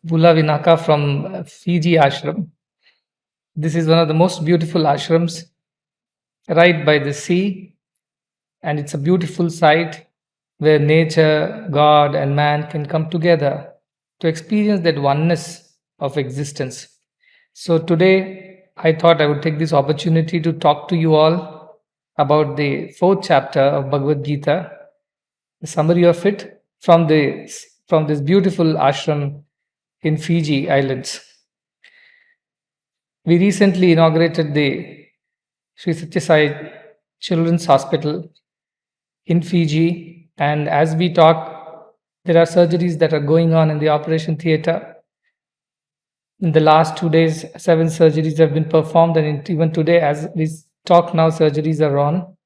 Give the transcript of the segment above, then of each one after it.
Bulavinaka from Fiji ashram. This is one of the most beautiful ashrams right by the sea, and it's a beautiful site where nature, God, and man can come together to experience that oneness of existence. So, today I thought I would take this opportunity to talk to you all about the fourth chapter of Bhagavad Gita, the summary of it from this beautiful ashram in Fiji Islands. We recently inaugurated the Sri Satya Sai Children's Hospital in Fiji, and as we talk, there are surgeries that are going on in the operation theatre. In the last 2 days, 7 surgeries have been performed, and even today, as we talk now, surgeries are on.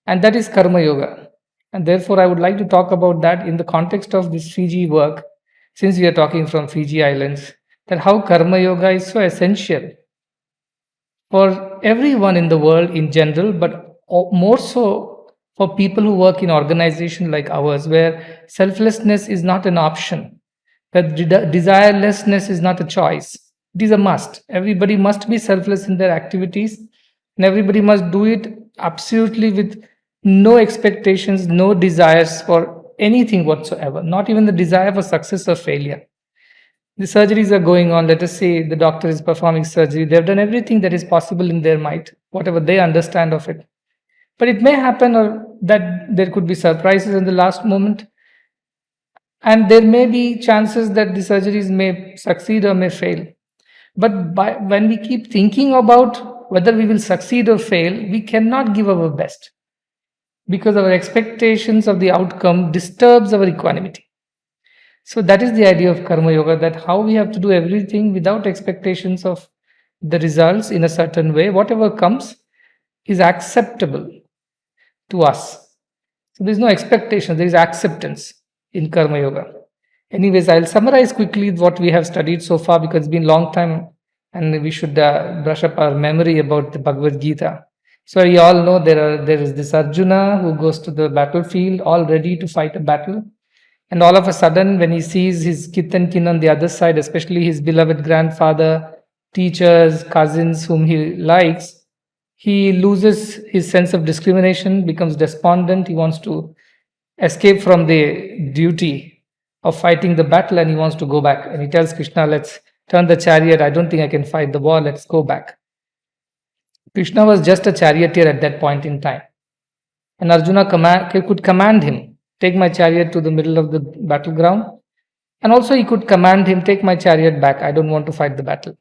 And that is Karma Yoga. And therefore, I would like to talk about that in the context of this Fiji work, since we are talking from Fiji Islands, that how Karma Yoga is so essential for everyone in the world in general, but more so for people who work in organizations like ours, where selflessness is not an option, that desirelessness is not a choice. It is a must. Everybody must be selfless in their activities, and everybody must do it absolutely with no expectations, no desires for anything whatsoever, not even the desire for success or failure. The surgeries are going on. Let us say the doctor is performing surgery. They've done everything that is possible in their might, whatever they understand of it. But it may happen or that there could be surprises in the last moment. And there may be chances that the surgeries may succeed or may fail. But when we keep thinking about whether we will succeed or fail, we cannot give our best, because our expectations of the outcome disturbs our equanimity. So that is the idea of Karma Yoga, that how we have to do everything without expectations of the results in a certain way. Whatever comes is acceptable to us. So there is no expectation, there is acceptance in Karma Yoga. Anyways, I'll summarize quickly what we have studied so far, because it's been a long time and we should brush up our memory about the Bhagavad Gita. So you all know there is this Arjuna who goes to the battlefield all ready to fight a battle. And all of a sudden, when he sees his kith and kin on the other side, especially his beloved grandfather, teachers, cousins whom he likes, he loses his sense of discrimination, becomes despondent. He wants to escape from the duty of fighting the battle, and he wants to go back. And he tells Krishna, let's turn the chariot. I don't think I can fight the war. Let's go back. Krishna was just a charioteer at that point in time. And Arjuna could command him, take my chariot to the middle of the battleground. And also he could command him, take my chariot back. I don't want to fight the battle.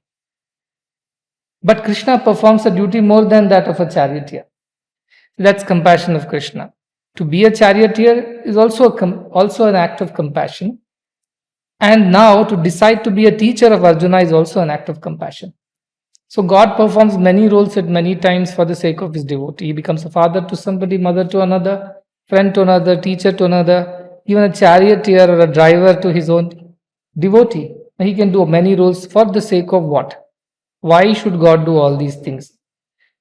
But Krishna performs a duty more than that of a charioteer. That's compassion of Krishna. To be a charioteer is also an act of compassion. And now to decide to be a teacher of Arjuna is also an act of compassion. So God performs many roles at many times for the sake of his devotee. He becomes a father to somebody, mother to another, friend to another, teacher to another, even a charioteer or a driver to his own devotee. He can do many roles for the sake of what? Why should God do all these things?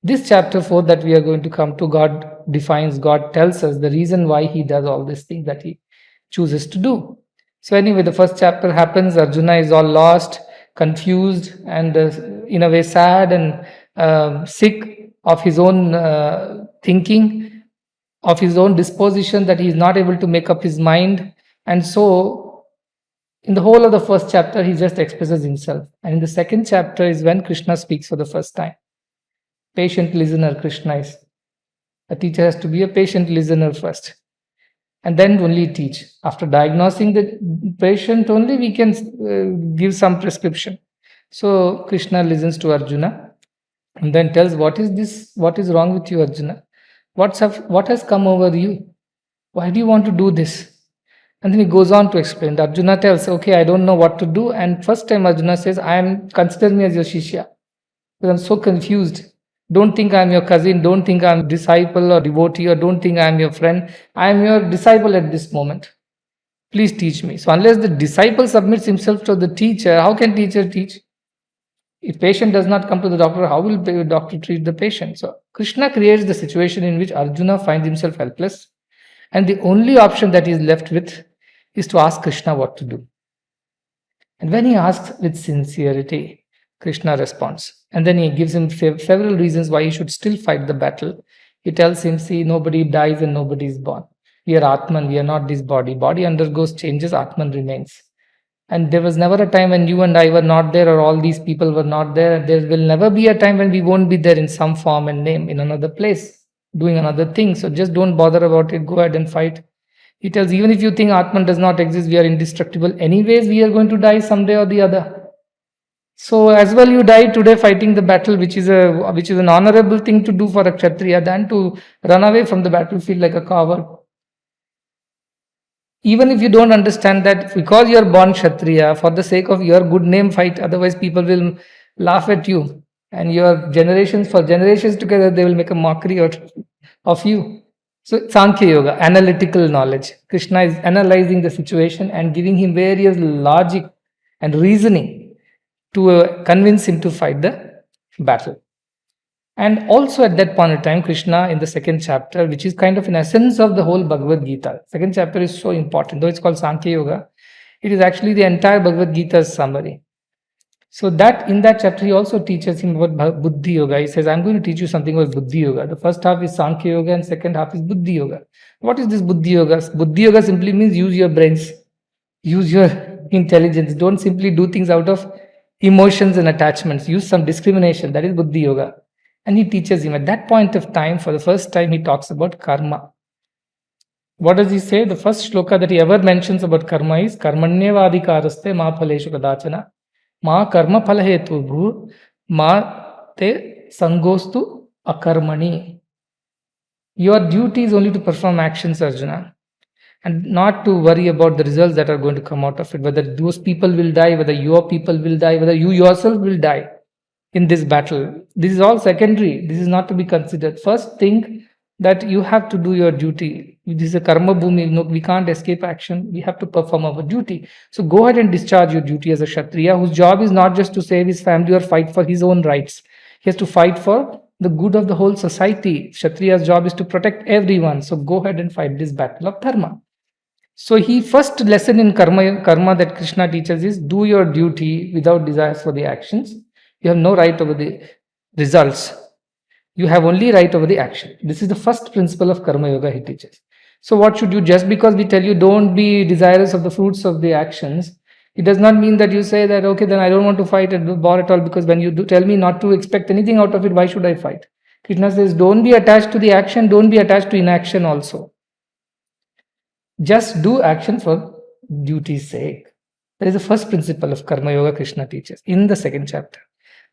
This chapter 4 that we are going to come to, God defines, God tells us the reason why he does all these things that he chooses to do. So anyway, the first chapter happens. Arjuna is all lost, confused, and in a way sad and sick of his own thinking, of his own disposition, that he is not able to make up his mind. And so in the whole of the first chapter, he just expresses himself. And in the second chapter is when Krishna speaks for the first time. Patient listener, Krishna is. A teacher has to be a patient listener first, and then only teach. After diagnosing the patient, only we can give some prescription. So Krishna listens to Arjuna and then tells, what is this? What is wrong with you, Arjuna? What has come over you? Why do you want to do this? And then he goes on to explain. Arjuna tells, okay, I don't know what to do. And first time Arjuna says, consider me as your Shishya, because I'm so confused. Don't think I'm your cousin. Don't think I'm a disciple or devotee, or don't think I'm your friend. I'm your disciple at this moment. Please teach me. So unless the disciple submits himself to the teacher, how can teacher teach? If patient does not come to the doctor, how will the doctor treat the patient? So Krishna creates the situation in which Arjuna finds himself helpless, and the only option that he is left with is to ask Krishna what to do. And when he asks with sincerity, Krishna responds. And then he gives him several reasons why he should still fight the battle. He tells him, see, nobody dies and nobody is born. We are Atman, we are not this body. Body undergoes changes, Atman remains. And there was never a time when you and I were not there, or all these people were not there. There will never be a time when we won't be there in some form and name, in another place, doing another thing. So just don't bother about it. Go ahead and fight. He tells, even if you think Atman does not exist, we are indestructible. Anyways, we are going to die someday or the other. So as well, you die today fighting the battle, which is an honorable thing to do for a Kshatriya, than to run away from the battlefield like a coward. Even if you don't understand that, because you are born Kshatriya, for the sake of your good name, fight. Otherwise, people will laugh at you, and your generations, for generations together, they will make a mockery of you. So, Sankhya Yoga, analytical knowledge. Krishna is analyzing the situation and giving him various logic and reasoning to convince him to fight the battle. And also at that point in time, Krishna in the second chapter, which is kind of an essence of the whole Bhagavad Gita. Second chapter is so important, though it's called Sankhya Yoga. It is actually the entire Bhagavad Gita's summary. So that in that chapter, he also teaches him about Buddhi Yoga. He says, I'm going to teach you something about Buddhi Yoga. The first half is Sankhya Yoga and second half is Buddhi Yoga. What is this Buddhi Yoga? Buddhi Yoga simply means use your brains, use your intelligence. Don't simply do things out of emotions and attachments. Use some discrimination. That is Buddhi Yoga. And he teaches him at that point of time, for the first time, he talks about karma. What does he say? The first shloka that he ever mentions about karma is Karmanyevadikaraste ma phaleshu kadachana ma karma phalahetu bhu ma te sangostu akarmani. Your duty is only to perform actions, Arjuna, and not to worry about the results that are going to come out of it, whether those people will die, whether your people will die, whether you yourself will die in this battle. This is all secondary. This is not to be considered. First, think that you have to do your duty. This is a karma bhumi. No, we can't escape action. We have to perform our duty. So go ahead and discharge your duty as a Kshatriya, whose job is not just to save his family or fight for his own rights. He has to fight for the good of the whole society. Kshatriya's job is to protect everyone. So go ahead and fight this battle of dharma. So he first lesson in karma that Krishna teaches is do your duty without desires for the actions. You have no right over the results. You have only right over the action. This is the first principle of Karma Yoga he teaches. So what should you, just because we tell you don't be desirous of the fruits of the actions, it does not mean that you say that, okay, then I don't want to fight at war at all, because when you do tell me not to expect anything out of it, why should I fight? Krishna says, don't be attached to the action, don't be attached to inaction also. Just do action for duty's sake. That is the first principle of Karma Yoga Krishna teaches in the second chapter.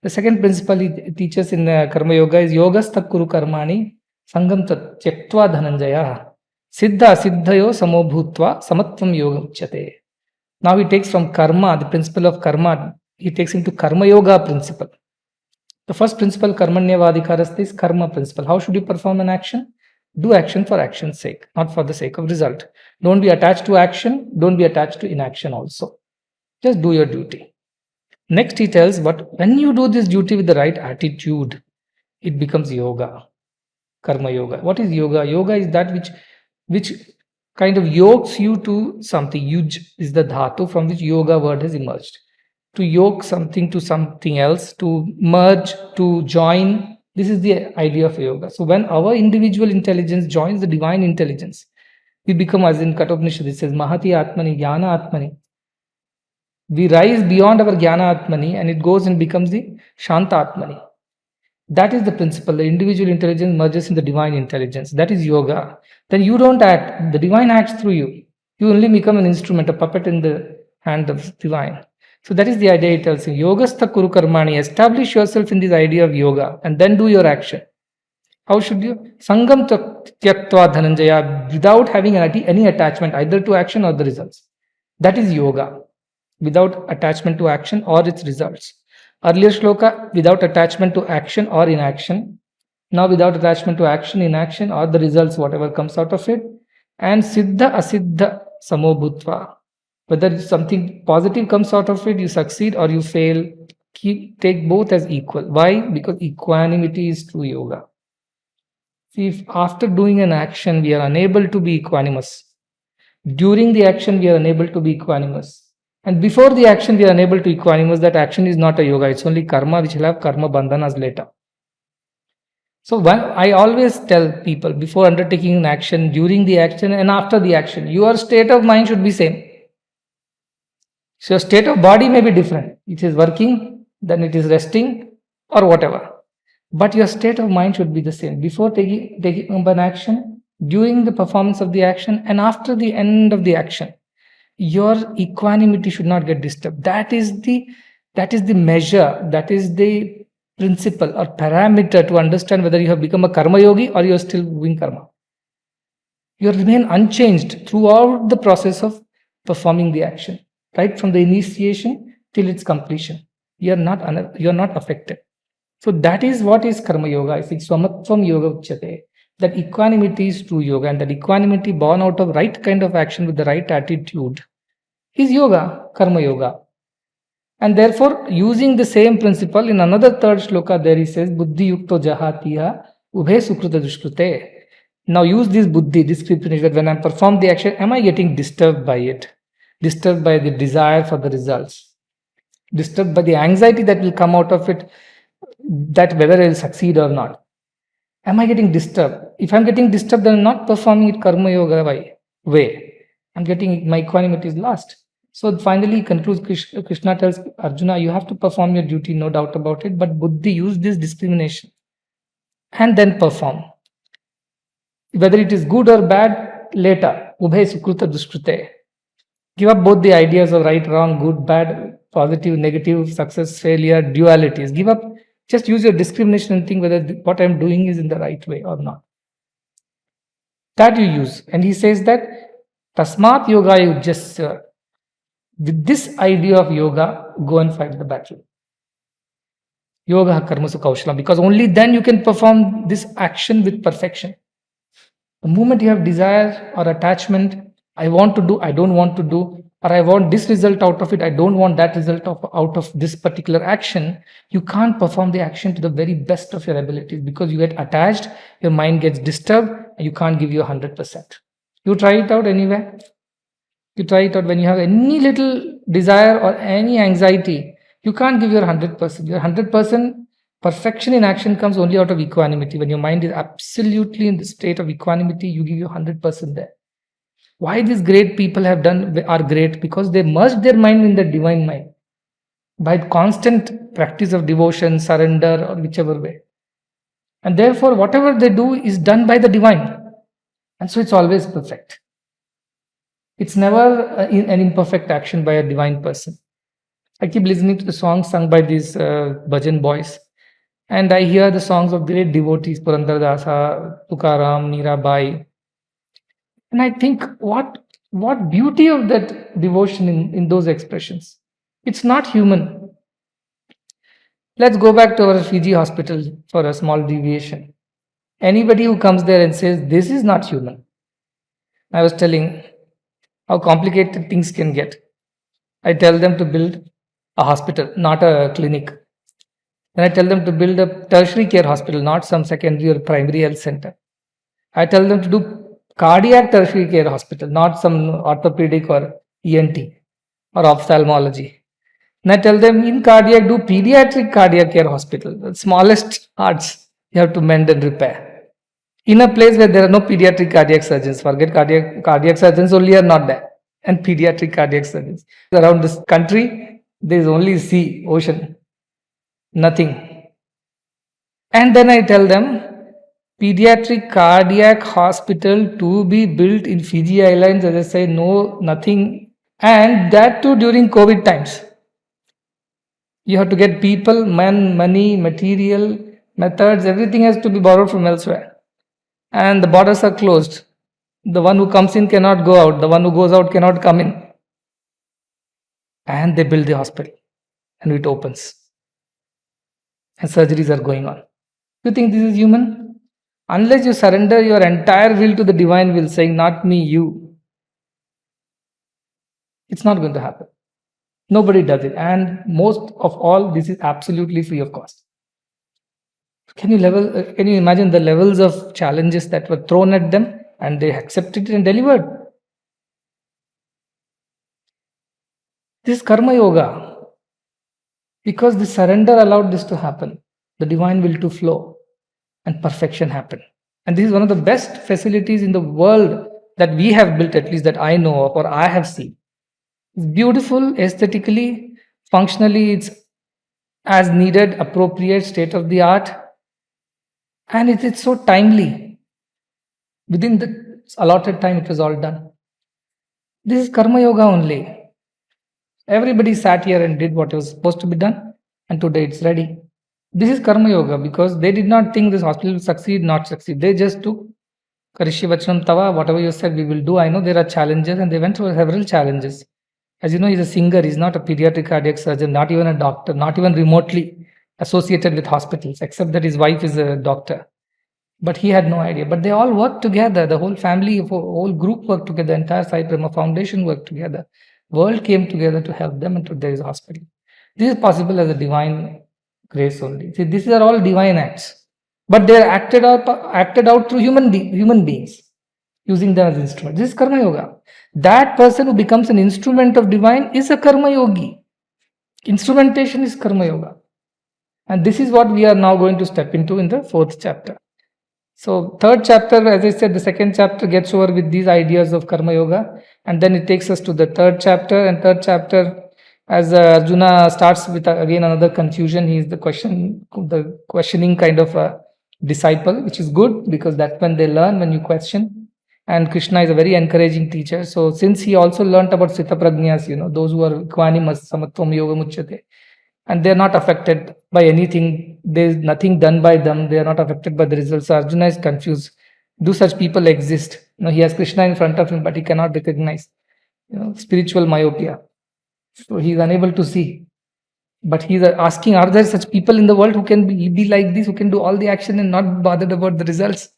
The second principle he teaches in Karma Yoga is Yogastat Kuru Karmani Sangam Tat Tyaktva Dhananjaya Siddha Siddhayo Samobhutva Samatvam Yoga Uchyate. Now he takes from karma, the principle of karma, he takes into Karma Yoga principle. The first principle, Karmanyevadikaraste, is karma principle. How should you perform an action? Do action for action's sake, not for the sake of result. Don't be attached to action, don't be attached to inaction also. Just do your duty. Next he tells, but when you do this duty with the right attitude, it becomes yoga, karma yoga. What is yoga? Yoga is that which kind of yokes you to something. Yuj is the dhatu from which yoga word has emerged. To yoke something to something else, to merge, to join. This is the idea of yoga. So when our individual intelligence joins the divine intelligence, we become, as in Kathopanishad, it says, Mahati Atmani, Jnana Atmani. We rise beyond our Jnana Atmani and it goes and becomes the Shanta Atmani. That is the principle. The individual intelligence merges in the divine intelligence. That is yoga. Then you don't act. The divine acts through you. You only become an instrument, a puppet in the hand of divine. So that is the idea it tells you. Yogastha Kuru Karmani. Establish yourself in this idea of yoga and then do your action. How should you? Sangam Tyaktva Dhananjaya, without having any attachment either to action or the results. That is yoga. Without attachment to action or its results. Earlier shloka, without attachment to action or inaction. Now without attachment to action, inaction or the results, whatever comes out of it. And siddha asiddha samobhutva. Whether something positive comes out of it, you succeed or you fail, take both as equal. Why? Because equanimity is true yoga. See, if after doing an action we are unable to be equanimous, during the action we are unable to be equanimous, And before the action, we are unable to equanimous. That action is not a yoga. It's only karma, which will have karma bandhanas later. So I always tell people before undertaking an action, during the action, and after the action, your state of mind should be same. So your state of body may be different. It is working, then it is resting, or whatever. But your state of mind should be the same. Before taking an action, during the performance of the action, and after the end of the action, your equanimity should not get disturbed. That is the measure, that is the principle or parameter to understand whether you have become a karma yogi or you are still doing karma. You remain unchanged throughout the process of performing the action, right from the initiation till its completion. You are not affected. So that is what is karma yoga. It's swamatvam yoga uchyate. That equanimity is true yoga, and that equanimity born out of right kind of action with the right attitude is yoga, karma yoga. And therefore, using the same principle in another third shloka, there he says, Buddhi yukto jahatiya ubhe sukruta dushkrute. Now use this buddhi, discrimination, that when I perform the action, am I getting disturbed by it? Disturbed by the desire for the results? Disturbed by the anxiety that will come out of it, that whether I will succeed or not? Am I getting disturbed? If I'm getting disturbed, then I'm not performing it karma yoga way. I'm getting, my equanimity is lost. So finally concludes, Krishna tells Arjuna, you have to perform your duty, no doubt about it, but buddhi, use this discrimination and then perform. Whether it is good or bad, later. Ubhe sukruta duskrute. Give up both the ideas of right, wrong, good, bad, positive, negative, success, failure, dualities. Give up. Just use your discrimination and think whether what I'm doing is in the right way or not. That you use. And he says that Tasmat yoga yujyasya. With this idea of yoga, go and fight the battle. Yoga karmasu kaushalam. Because only then you can perform this action with perfection. The moment you have desire or attachment, I want to do, I don't want to do, or I want this result out of it, I don't want that result out of this particular action, you can't perform the action to the very best of your abilities because you get attached, your mind gets disturbed, and you can't give you 100%. You try it out anywhere. You try it out when you have any little desire or any anxiety, you can't give your 100%. Your 100% perfection in action comes only out of equanimity. When your mind is absolutely in the state of equanimity, you give your 100% there. Why these great people are great? Because they merged their mind in the divine mind by constant practice of devotion, surrender, or whichever way. And therefore, whatever they do is done by the divine. And so it's always perfect. It's never an imperfect action by a divine person. I keep listening to the songs sung by these bhajan boys. And I hear the songs of great devotees, Purandardasa, Tukaram, Mirabai. And I think, what beauty of that devotion in those expressions. It's not human. Let's go back to our Fiji hospital for a small deviation. Anybody who comes there and says, this is not human. I was telling how complicated things can get. I tell them to build a hospital, not a clinic. Then I tell them to build a tertiary care hospital, not some secondary or primary health center. I tell them to do cardiac tertiary care hospital, not some orthopedic or ENT or ophthalmology. And I tell them in cardiac, do pediatric cardiac care hospital, the smallest hearts you have to mend and repair. In a place where there are no pediatric cardiac surgeons, forget cardiac surgeons only are not there, and pediatric cardiac surgeons. Around this country, there is only sea, ocean, nothing. And then I tell them, pediatric cardiac hospital to be built in Fiji Islands, as I say, no, nothing. And that too during COVID times. You have to get people, money, material, methods, everything has to be borrowed from elsewhere. And the borders are closed. The one who comes in cannot go out. The one who goes out cannot come in. And they build the hospital. And it opens. And surgeries are going on. You think this is human? Unless you surrender your entire will to the divine will, saying, not me, you, it's not going to happen. Nobody does it. And most of all, this is absolutely free of cost. Can you imagine the levels of challenges that were thrown at them, and they accepted it and delivered? This is Karma Yoga. Because the surrender allowed this to happen. The divine will to flow and perfection happen. And this is one of the best facilities in the world that we have built, at least that I know of or I have seen. It's beautiful, aesthetically, functionally, it's as needed, appropriate, state of the art, and it's so timely. Within the allotted time, it was all done. This is Karma Yoga only. Everybody sat here and did what was supposed to be done, and today it's ready. This is Karma Yoga because they did not think this hospital will succeed, not succeed. They just took Karishi Vachanam Tava, whatever you said, we will do. I know there are challenges, and they went through several challenges. As you know, he's a singer, he's not a pediatric cardiac surgeon, not even a doctor, not even remotely associated with hospitals, except that his wife is a doctor. But he had no idea. But they all worked together. The whole family, whole group worked together. The entire Sai Prema Foundation worked together. World came together to help them, and today is hospital. This is possible as a divine grace only. See, these are all divine acts, but they are acted out through human beings, using them as instruments. This is Karma Yoga. That person who becomes an instrument of divine is a Karma Yogi. Instrumentation is Karma Yoga. And this is what we are now going to step into in the 4th chapter. So 3rd chapter, as I said, the 2nd chapter gets over with these ideas of Karma Yoga, and then it takes us to the 3rd chapter. And 3rd chapter, as Arjuna starts with again another confusion, he is the questioning kind of a disciple, which is good because that's when they learn, when you question. And Krishna is a very encouraging teacher. So since he also learnt about Sita Prajñas, those who are Equanimous, Samatvam Yoga Muchyate, and they are not affected by anything, there is nothing done by them, they are not affected by the results. So Arjuna is confused. Do such people exist? He has Krishna in front of him, but he cannot recognize spiritual myopia. So he is unable to see. But he is asking, are there such people in the world who can be like this, who can do all the action and not bothered about the results?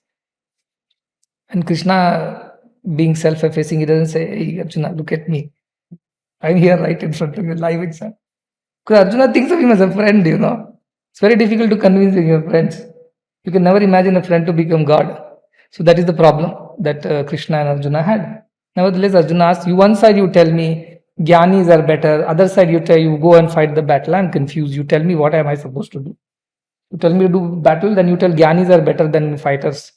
And Krishna, being self-effacing, he doesn't say, hey, Arjuna, look at me. I'm here right in front of you, live example. Because Arjuna thinks of him as a friend, It's very difficult to convince your friends. You can never imagine a friend to become God. So that is the problem that Krishna and Arjuna had. Nevertheless, Arjuna asks, one side you tell me, Jnanis are better. Other side you tell you go and fight the battle. I'm confused. You tell me what am I supposed to do? You tell me to do battle, then you tell Jnanis are better than fighters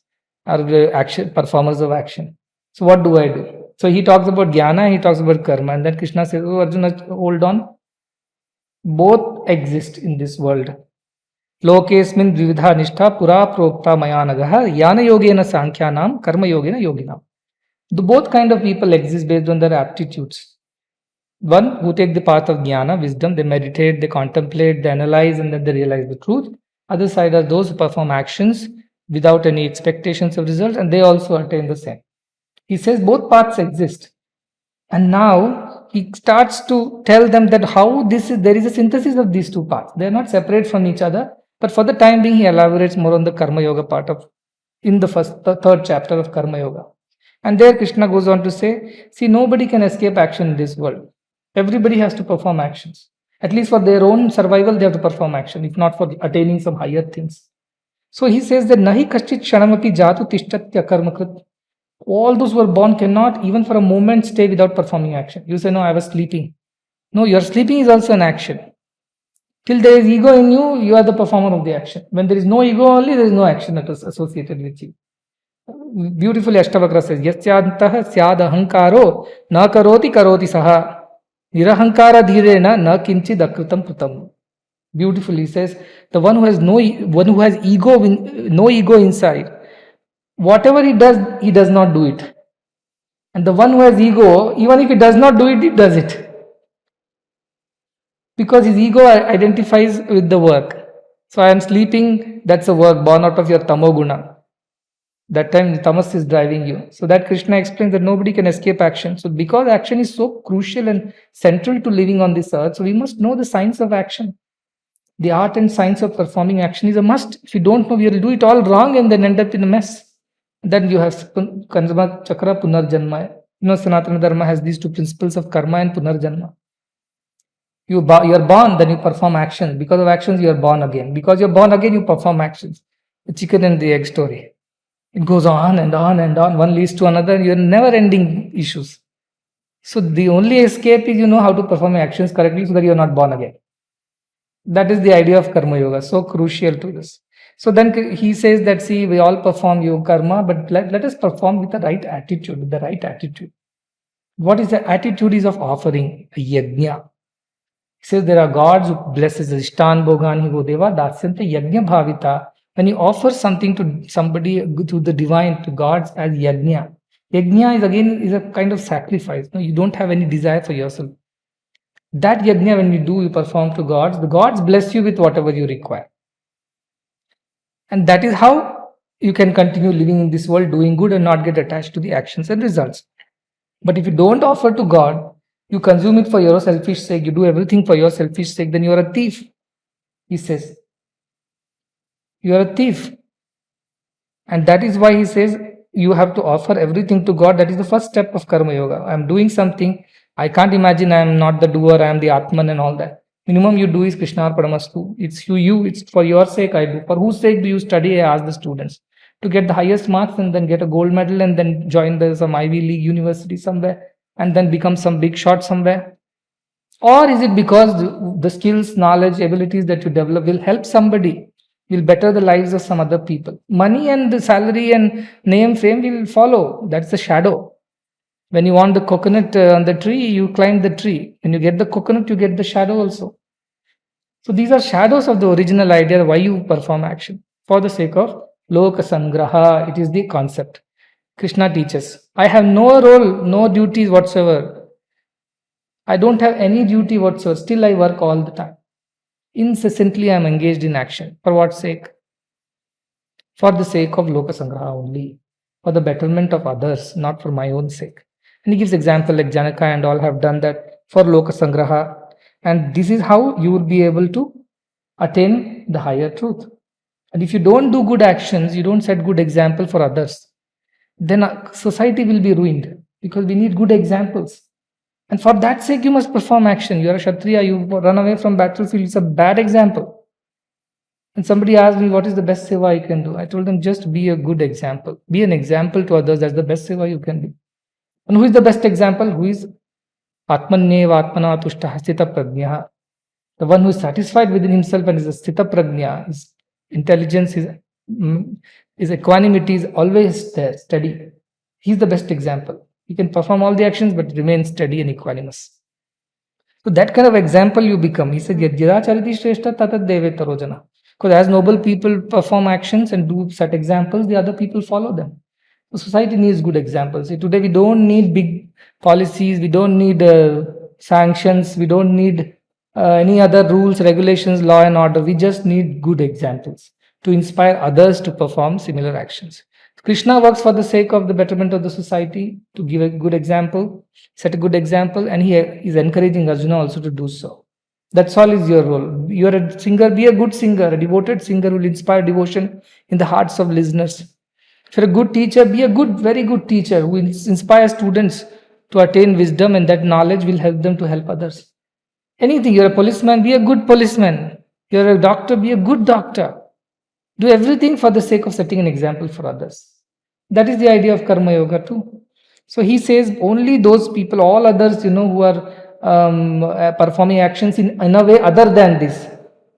or action performers of action. So what do I do? So he talks about Jnana, he talks about Karma, and then Krishna says, oh Arjuna, hold on. Both exist in this world. Lokesmin dvividha nishtha pura prokta mayanagaha yana yogena sankhyanam karma yogena yoginam. The both kind of people exist based on their aptitudes. One who take the path of jnana, wisdom, they meditate, they contemplate, they analyze, and then they realize the truth. Other side are those who perform actions without any expectations of results, and they also attain the same. He says both paths exist. And now he starts to tell them that there is a synthesis of these two paths. They are not separate from each other, but for the time being he elaborates more on the Karma Yoga part in the 3rd chapter of Karma Yoga. And there Krishna goes on to say, see, nobody can escape action in this world. Everybody has to perform actions. At least for their own survival, they have to perform action, if not for attaining some higher things. So he says that nahi kaschit kshanamapi jatu tishtatya karmakrit. All those who are born cannot even for a moment stay without performing action. You say, no, I was sleeping. No, your sleeping is also an action. Till there is ego in you, you are the performer of the action. When there is no ego only, there is no action that is associated with you. Beautifully Ashtavakra says, Yasyantah syad ahankaro na karoti saha nirahankara dhirena na kinchid akritam kritam. Beautifully he says, the one who has no ego inside, whatever he does not do it. And the one who has ego, even if he does not do it, he does it. Because his ego identifies with the work. So I am sleeping, that's a work born out of your tamoguna. That time tamas is driving you. So that Krishna explains that nobody can escape action. So because action is so crucial and central to living on this earth, so we must know the science of action. The art and science of performing action is a must. If you don't know, we will do it all wrong and then end up in a mess. Then you have Kanjama Chakra Punarjanma. Sanatana Dharma has these two principles of karma and Punarjanma. You are born, then you perform actions. Because of actions, you are born again. Because you are born again, you perform actions. The chicken and the egg story. It goes on and on and on. One leads to another. You are never-ending issues. So the only escape is you know how to perform actions correctly so that you are not born again. That is the idea of karma yoga, so crucial to this. So then he says that, see, we all perform yoga karma, but let us perform with the right attitude, with the right attitude. What is the attitude is of offering a yajna. He says there are gods who blesses Ishtan Bhogani Godeva Dasyanta Yajna Bhavita. When you offer something to somebody, to the divine, to gods as yajna. Yajna is again is a kind of sacrifice. No, you don't have any desire for yourself. That yajna, when you do, you perform to gods, the gods bless you with whatever you require. And that is how you can continue living in this world, doing good and not get attached to the actions and results. But if you don't offer to God, you consume it for your selfish sake, you do everything for your selfish sake, then you are a thief. He says, you are a thief. And that is why he says, you have to offer everything to God. That is the first step of Karma Yoga. I am doing something. I can't imagine I am not the doer, I am the Atman and all that. Minimum you do is Krishna Paramastu. It's you, it's for your sake I do. For whose sake do you study? I ask the students. To get the highest marks and then get a gold medal and then join some Ivy League university somewhere and then become some big shot somewhere? Or is it because the skills, knowledge, abilities that you develop will help somebody, will better the lives of some other people? Money and the salary and name, fame will follow. That's the shadow. When you want the coconut on the tree, you climb the tree. When you get the coconut, you get the shadow also. So these are shadows of the original idea why you perform action. For the sake of Loka Sangraha, it is the concept. Krishna teaches, I have no role, no duties whatsoever. I don't have any duty whatsoever. Still I work all the time. Incessantly I am engaged in action. For what sake? For the sake of Loka Sangraha only. For the betterment of others, not for my own sake. And he gives example like Janaka and all have done that for Loka Sangraha. And this is how you will be able to attain the higher truth. And if you don't do good actions, you don't set good example for others, then society will be ruined because we need good examples. And for that sake, you must perform action. You are a Kshatriya, you run away from battlefield, it's a bad example. And somebody asked me, what is the best seva you can do? I told them, just be a good example. Be an example to others. That's the best seva you can be. And who is the best example? Who is Atmanneva Atmana Tushta Sthita Prajna. The one who is satisfied within himself and is a Sthita Prajna, his intelligence, his equanimity is always there, steady. He's the best example. He can perform all the actions but remain steady and equanimous. So that kind of example you become. He said, Yada chariti shrestha tatat deve tarojana. Because as noble people perform actions and do set examples, the other people follow them. So society needs good examples. See, today we don't need big policies, we don't need sanctions, we don't need any other rules, regulations, law and order. We just need good examples to inspire others to perform similar actions. Krishna works for the sake of the betterment of the society, to give a good example, set a good example, and he is encouraging Arjuna also to do so. That's all is your role. You are a singer, be a good singer, a devoted singer who will inspire devotion in the hearts of listeners. If you're a good teacher, be a good, very good teacher who will inspire students to attain wisdom, and that knowledge will help them to help others. Anything, you're a policeman, be a good policeman. You're a doctor, be a good doctor. Do everything for the sake of setting an example for others. That is the idea of Karma Yoga too. So he says only those people, all others, who are performing actions in a way other than this.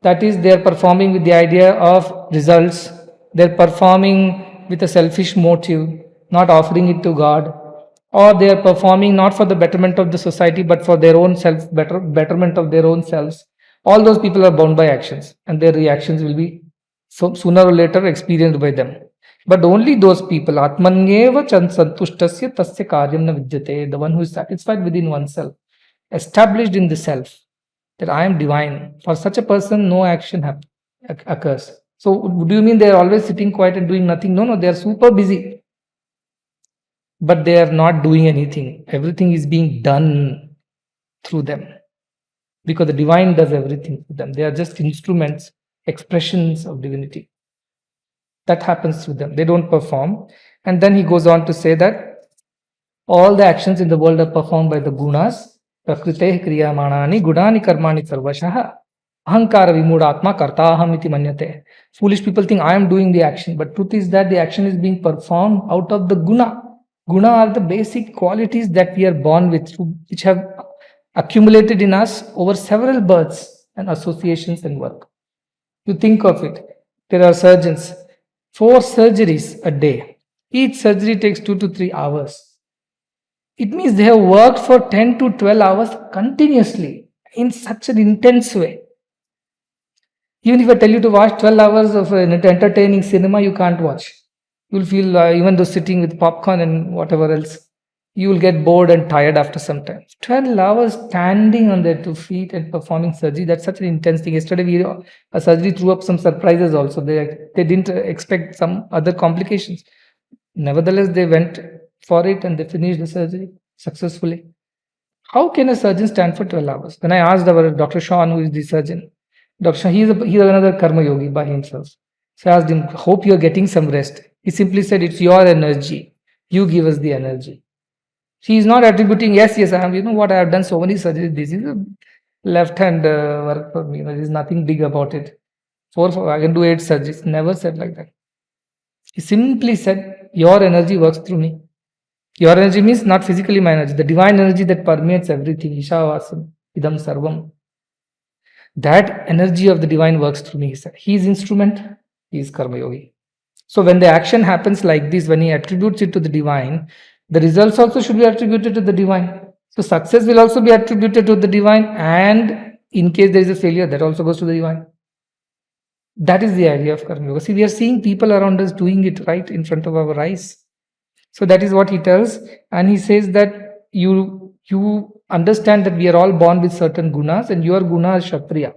That is, they are performing with the idea of results. They are performing with a selfish motive, not offering it to God. Or they are performing not for the betterment of the society, but for their own betterment of their own selves. All those people are bound by actions, and their reactions will be sooner or later experienced by them. But only those people, Atmanyeva Santushtasya Tasya Karyam na Vidyate, the one who is satisfied within oneself, established in the self, that I am divine. For such a person, no action occurs. So, do you mean they are always sitting quiet and doing nothing? No, they are super busy. But they are not doing anything. Everything is being done through them. Because the divine does everything for them. They are just instruments, expressions of divinity. That happens through them. They don't perform. And then he goes on to say that all the actions in the world are performed by the gunas. Prakrite kriyamanani gunani karmani sarvashaha. Ahankara vimudatma kartaham iti manyate. Foolish people think I am doing the action. But truth is that the action is being performed out of the guna. Guna are the basic qualities that we are born with, which have accumulated in us over several births and associations and work. You think of it. There are surgeons, 4 surgeries a day. Each surgery takes 2 to 3 hours. It means they have worked for 10 to 12 hours continuously in such an intense way. Even if I tell you to watch 12 hours of an entertaining cinema, you can't watch. You'll feel, even though sitting with popcorn and whatever else, you will get bored and tired after some time. 12 hours standing on their 2 feet and performing surgery, that's such an intense thing. Yesterday, a surgery threw up some surprises also. They didn't expect some other complications. Nevertheless, they went for it and they finished the surgery successfully. How can a surgeon stand for 12 hours? When I asked our Dr. Sean, who is the surgeon, Dr. Sean, he's another karma yogi by himself. So I asked him, hope you're getting some rest. He simply said, it's your energy. You give us the energy. He is not attributing, yes, I am, what, I have done so many surgeries. This is a left hand work for me. There is nothing big about it. I can do 8 surgeries. Never said like that. He simply said, your energy works through me. Your energy means not physically my energy, the divine energy that permeates everything. Ishavasam, idam sarvam. That energy of the divine works through me, he said. He is instrument, he is karma yogi. So when the action happens like this, when he attributes it to the divine, the results also should be attributed to the divine. So success will also be attributed to the divine, and in case there is a failure, that also goes to the divine. That is the idea of karma yoga. See, we are seeing people around us doing it right in front of our eyes. So that is what he tells, and he says that you understand that we are all born with certain gunas, and your guna is Kshatriya.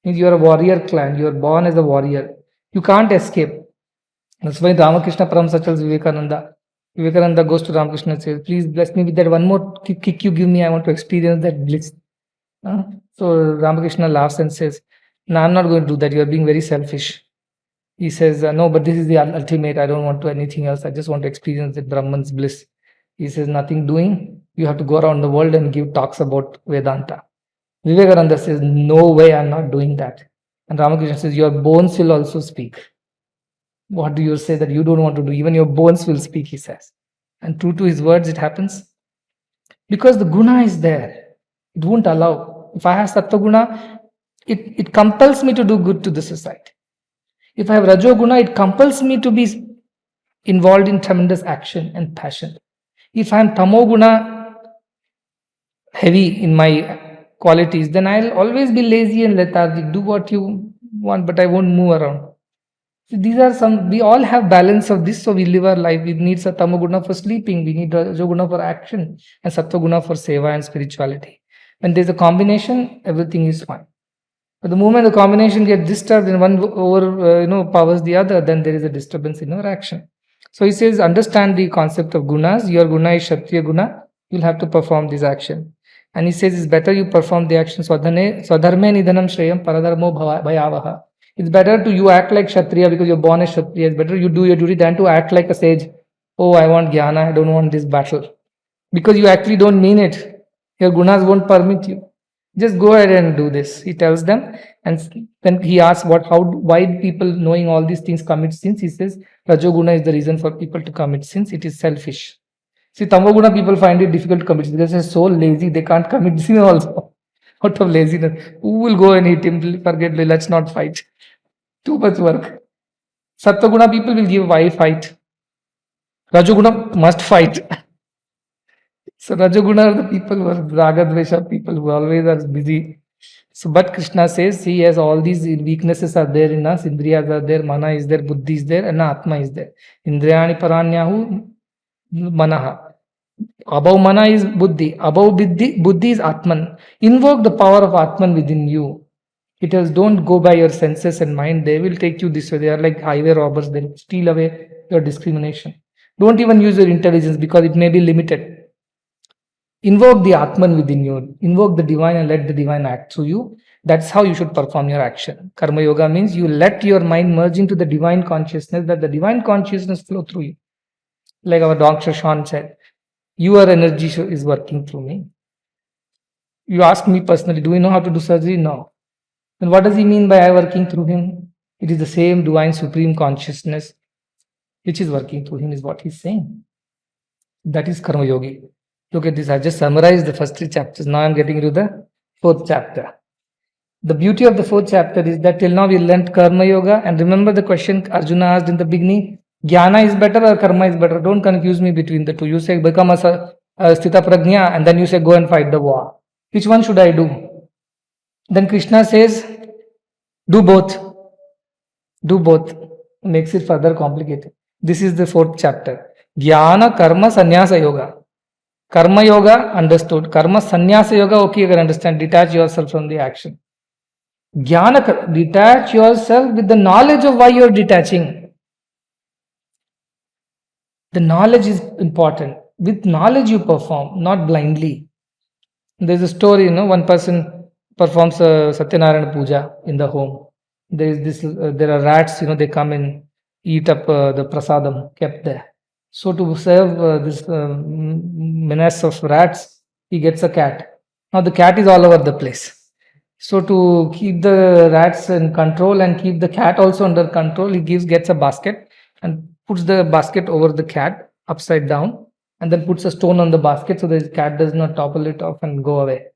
Means you are a warrior clan, you are born as a warrior. You can't escape. That's why Ramakrishna Paramsa tells Vivekananda. Vivekananda goes to Ramakrishna and says, please bless me with that one more kick you give me, I want to experience that bliss. So Ramakrishna laughs and says, no, I'm not going to do that, you are being very selfish. He says, no, but this is the ultimate, I don't want to anything else, I just want to experience the Brahman's bliss. He says, nothing doing, you have to go around the world and give talks about Vedanta. Vivekananda says, no way, I'm not doing that. And Ramakrishna says, your bones will also speak. What do you say that you don't want to do? Even your bones will speak, he says. And true to his words, it happens. Because the guna is there. It won't allow. If I have sattva guna, it compels me to do good to the society. If I have rajo guna, it compels me to be involved in tremendous action and passion. If I am tamo guna, heavy in my qualities, then I'll always be lazy and lethargic. Do what you want, but I won't move around. So these are we all have balance of this, so we live our life. We need tamo guna for sleeping, we need rajo guna for action, and sattva guna for seva and spirituality. When there's a combination, everything is fine. But the moment the combination gets disturbed and one powers the other, then there is a disturbance in our action. So he says, understand the concept of gunas. Your guna is Kshatriya guna. You'll have to perform this action. And he says, it's better you perform the action. Swadharme nidhanam shreyam paradharmo bhayavaha. It's better to you act like Kshatriya because you're born as Kshatriya. It's better you do your duty than to act like a sage. Oh, I want jnana, I don't want this battle. Because you actually don't mean it. Your gunas won't permit you. Just go ahead and do this, he tells them. And then he asks, why people knowing all these things commit sins? He says, Rajoguna is the reason for people to commit sins. It is selfish. See, Tamoguna people find it difficult to commit sins because they're so lazy, they can't commit sin also. Out of laziness. Who will go and hit him? Forget, let's not fight. Too much work. Sattva-guna people will give, why fight? Rajoguna must fight. So Rajoguna are the people who are Ragadvesha people who always are busy. So but Krishna says he has all these weaknesses are there in us. Indriyas are there, mana is there, buddhi is there, and Atma is there. Indriyani paranyahu manaha. Above mana is buddhi. Above buddhi is Atman. Invoke the power of Atman within you. It tells, don't go by your senses and mind. They will take you this way. They are like highway robbers. They will steal away your discrimination. Don't even use your intelligence because it may be limited. Invoke the Atman within you. Invoke the divine and let the divine act through you. That's how you should perform your action. Karma yoga means you let your mind merge into the divine consciousness, that the divine consciousness flow through you. Like our Dr. Sean said, your energy is working through me. You ask me personally, do we know how to do surgery? No. Then what does he mean by I working through him? It is the same divine supreme consciousness which is working through him, is what he's saying. That is Karma Yogi. Look at this. I just summarized the first 3 chapters. Now I'm getting to the 4th chapter. The beauty of the 4th chapter is that till now we learnt Karma Yoga. And remember the question Arjuna asked in the beginning, Jnana is better or Karma is better? Don't confuse me between the two. You say become a Sthita Prajna and then you say go and fight the war. Which one should I do? Then Krishna says, do both. Do both. Makes it further complicated. This is the 4th chapter. Jnana Karma Sannyasa Yoga. Karma Yoga, understood. Karma Sannyasa Yoga, okay, you can understand. Detach yourself from the action. Jnana, detach yourself with the knowledge of why you are detaching. The knowledge is important. With knowledge you perform, not blindly. There's a story, one person performs a Satyanarayana Puja in the home. There are rats, they come and eat up the prasadam kept there. So to serve this menace of rats, he gets a cat. Now the cat is all over the place. So to keep the rats in control and keep the cat also under control, he gets a basket and puts the basket over the cat upside down and then puts a stone on the basket so the cat does not topple it off and go away.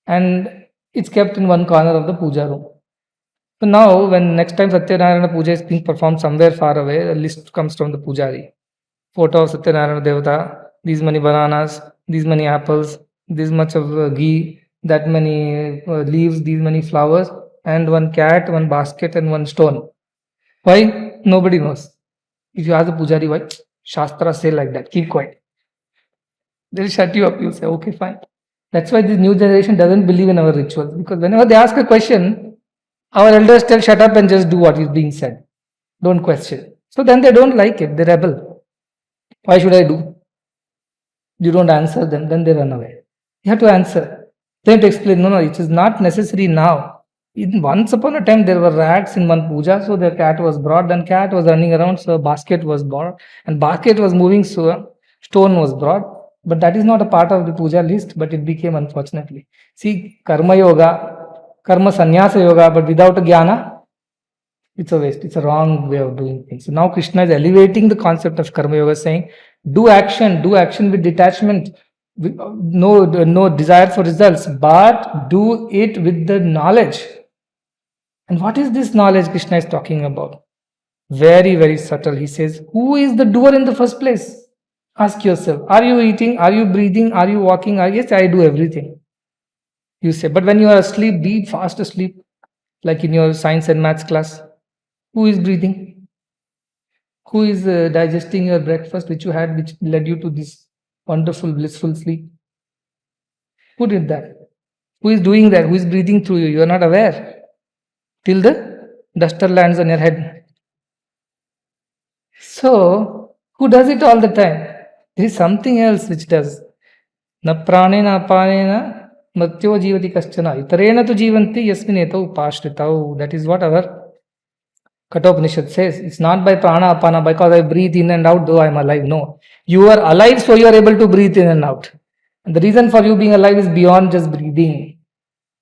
And it's kept in one corner of the puja room. So now when next time Satyanarayana Puja is being performed somewhere far away, a list comes from the pujari. Photo of Satyanarayana Devata, these many bananas, these many apples, this much of ghee, that many leaves, these many flowers, and one cat, one basket, and one stone. Why? Nobody knows. If you ask the pujari why, Shastra say like that, keep quiet. They'll shut you up, you say, okay, fine. That's why this new generation doesn't believe in our rituals, because whenever they ask a question, our elders tell shut up and just do what is being said. Don't question. So then they don't like it, they rebel. Why should I do? You don't answer them, then they run away. You have to answer. They have to explain, no, it is not necessary now. Once upon a time there were rats in one puja, so the cat was brought, then cat was running around, so a basket was brought, and basket was moving, so a stone was brought. But that is not a part of the puja list, but it became unfortunately. See, Karma Yoga, Karma Sannyasa Yoga, but without a Jnana, it's a waste. It's a wrong way of doing things. So now Krishna is elevating the concept of Karma Yoga, saying, do action with detachment, with no desire for results, but do it with the knowledge. And what is this knowledge Krishna is talking about? Very, very subtle. He says, who is the doer in the first place? Ask yourself, are you eating? Are you breathing? Are you walking? Yes, I do everything. You say, but when you are asleep, deep, fast asleep, like in your science and maths class, who is breathing? Who is digesting your breakfast which you had, which led you to this wonderful, blissful sleep? Who did that? Who is doing that? Who is breathing through you? You are not aware till the duster lands on your head. So, who does it all the time? There is something else which does. Na pranena apanena matyo jivati kaschana itarena tu jivanti yasminetau upashritau. That is what our Kathopanishad says. It's not by prana apana, because I breathe in and out, though I am alive. No. You are alive, so you are able to breathe in and out. And the reason for you being alive is beyond just breathing.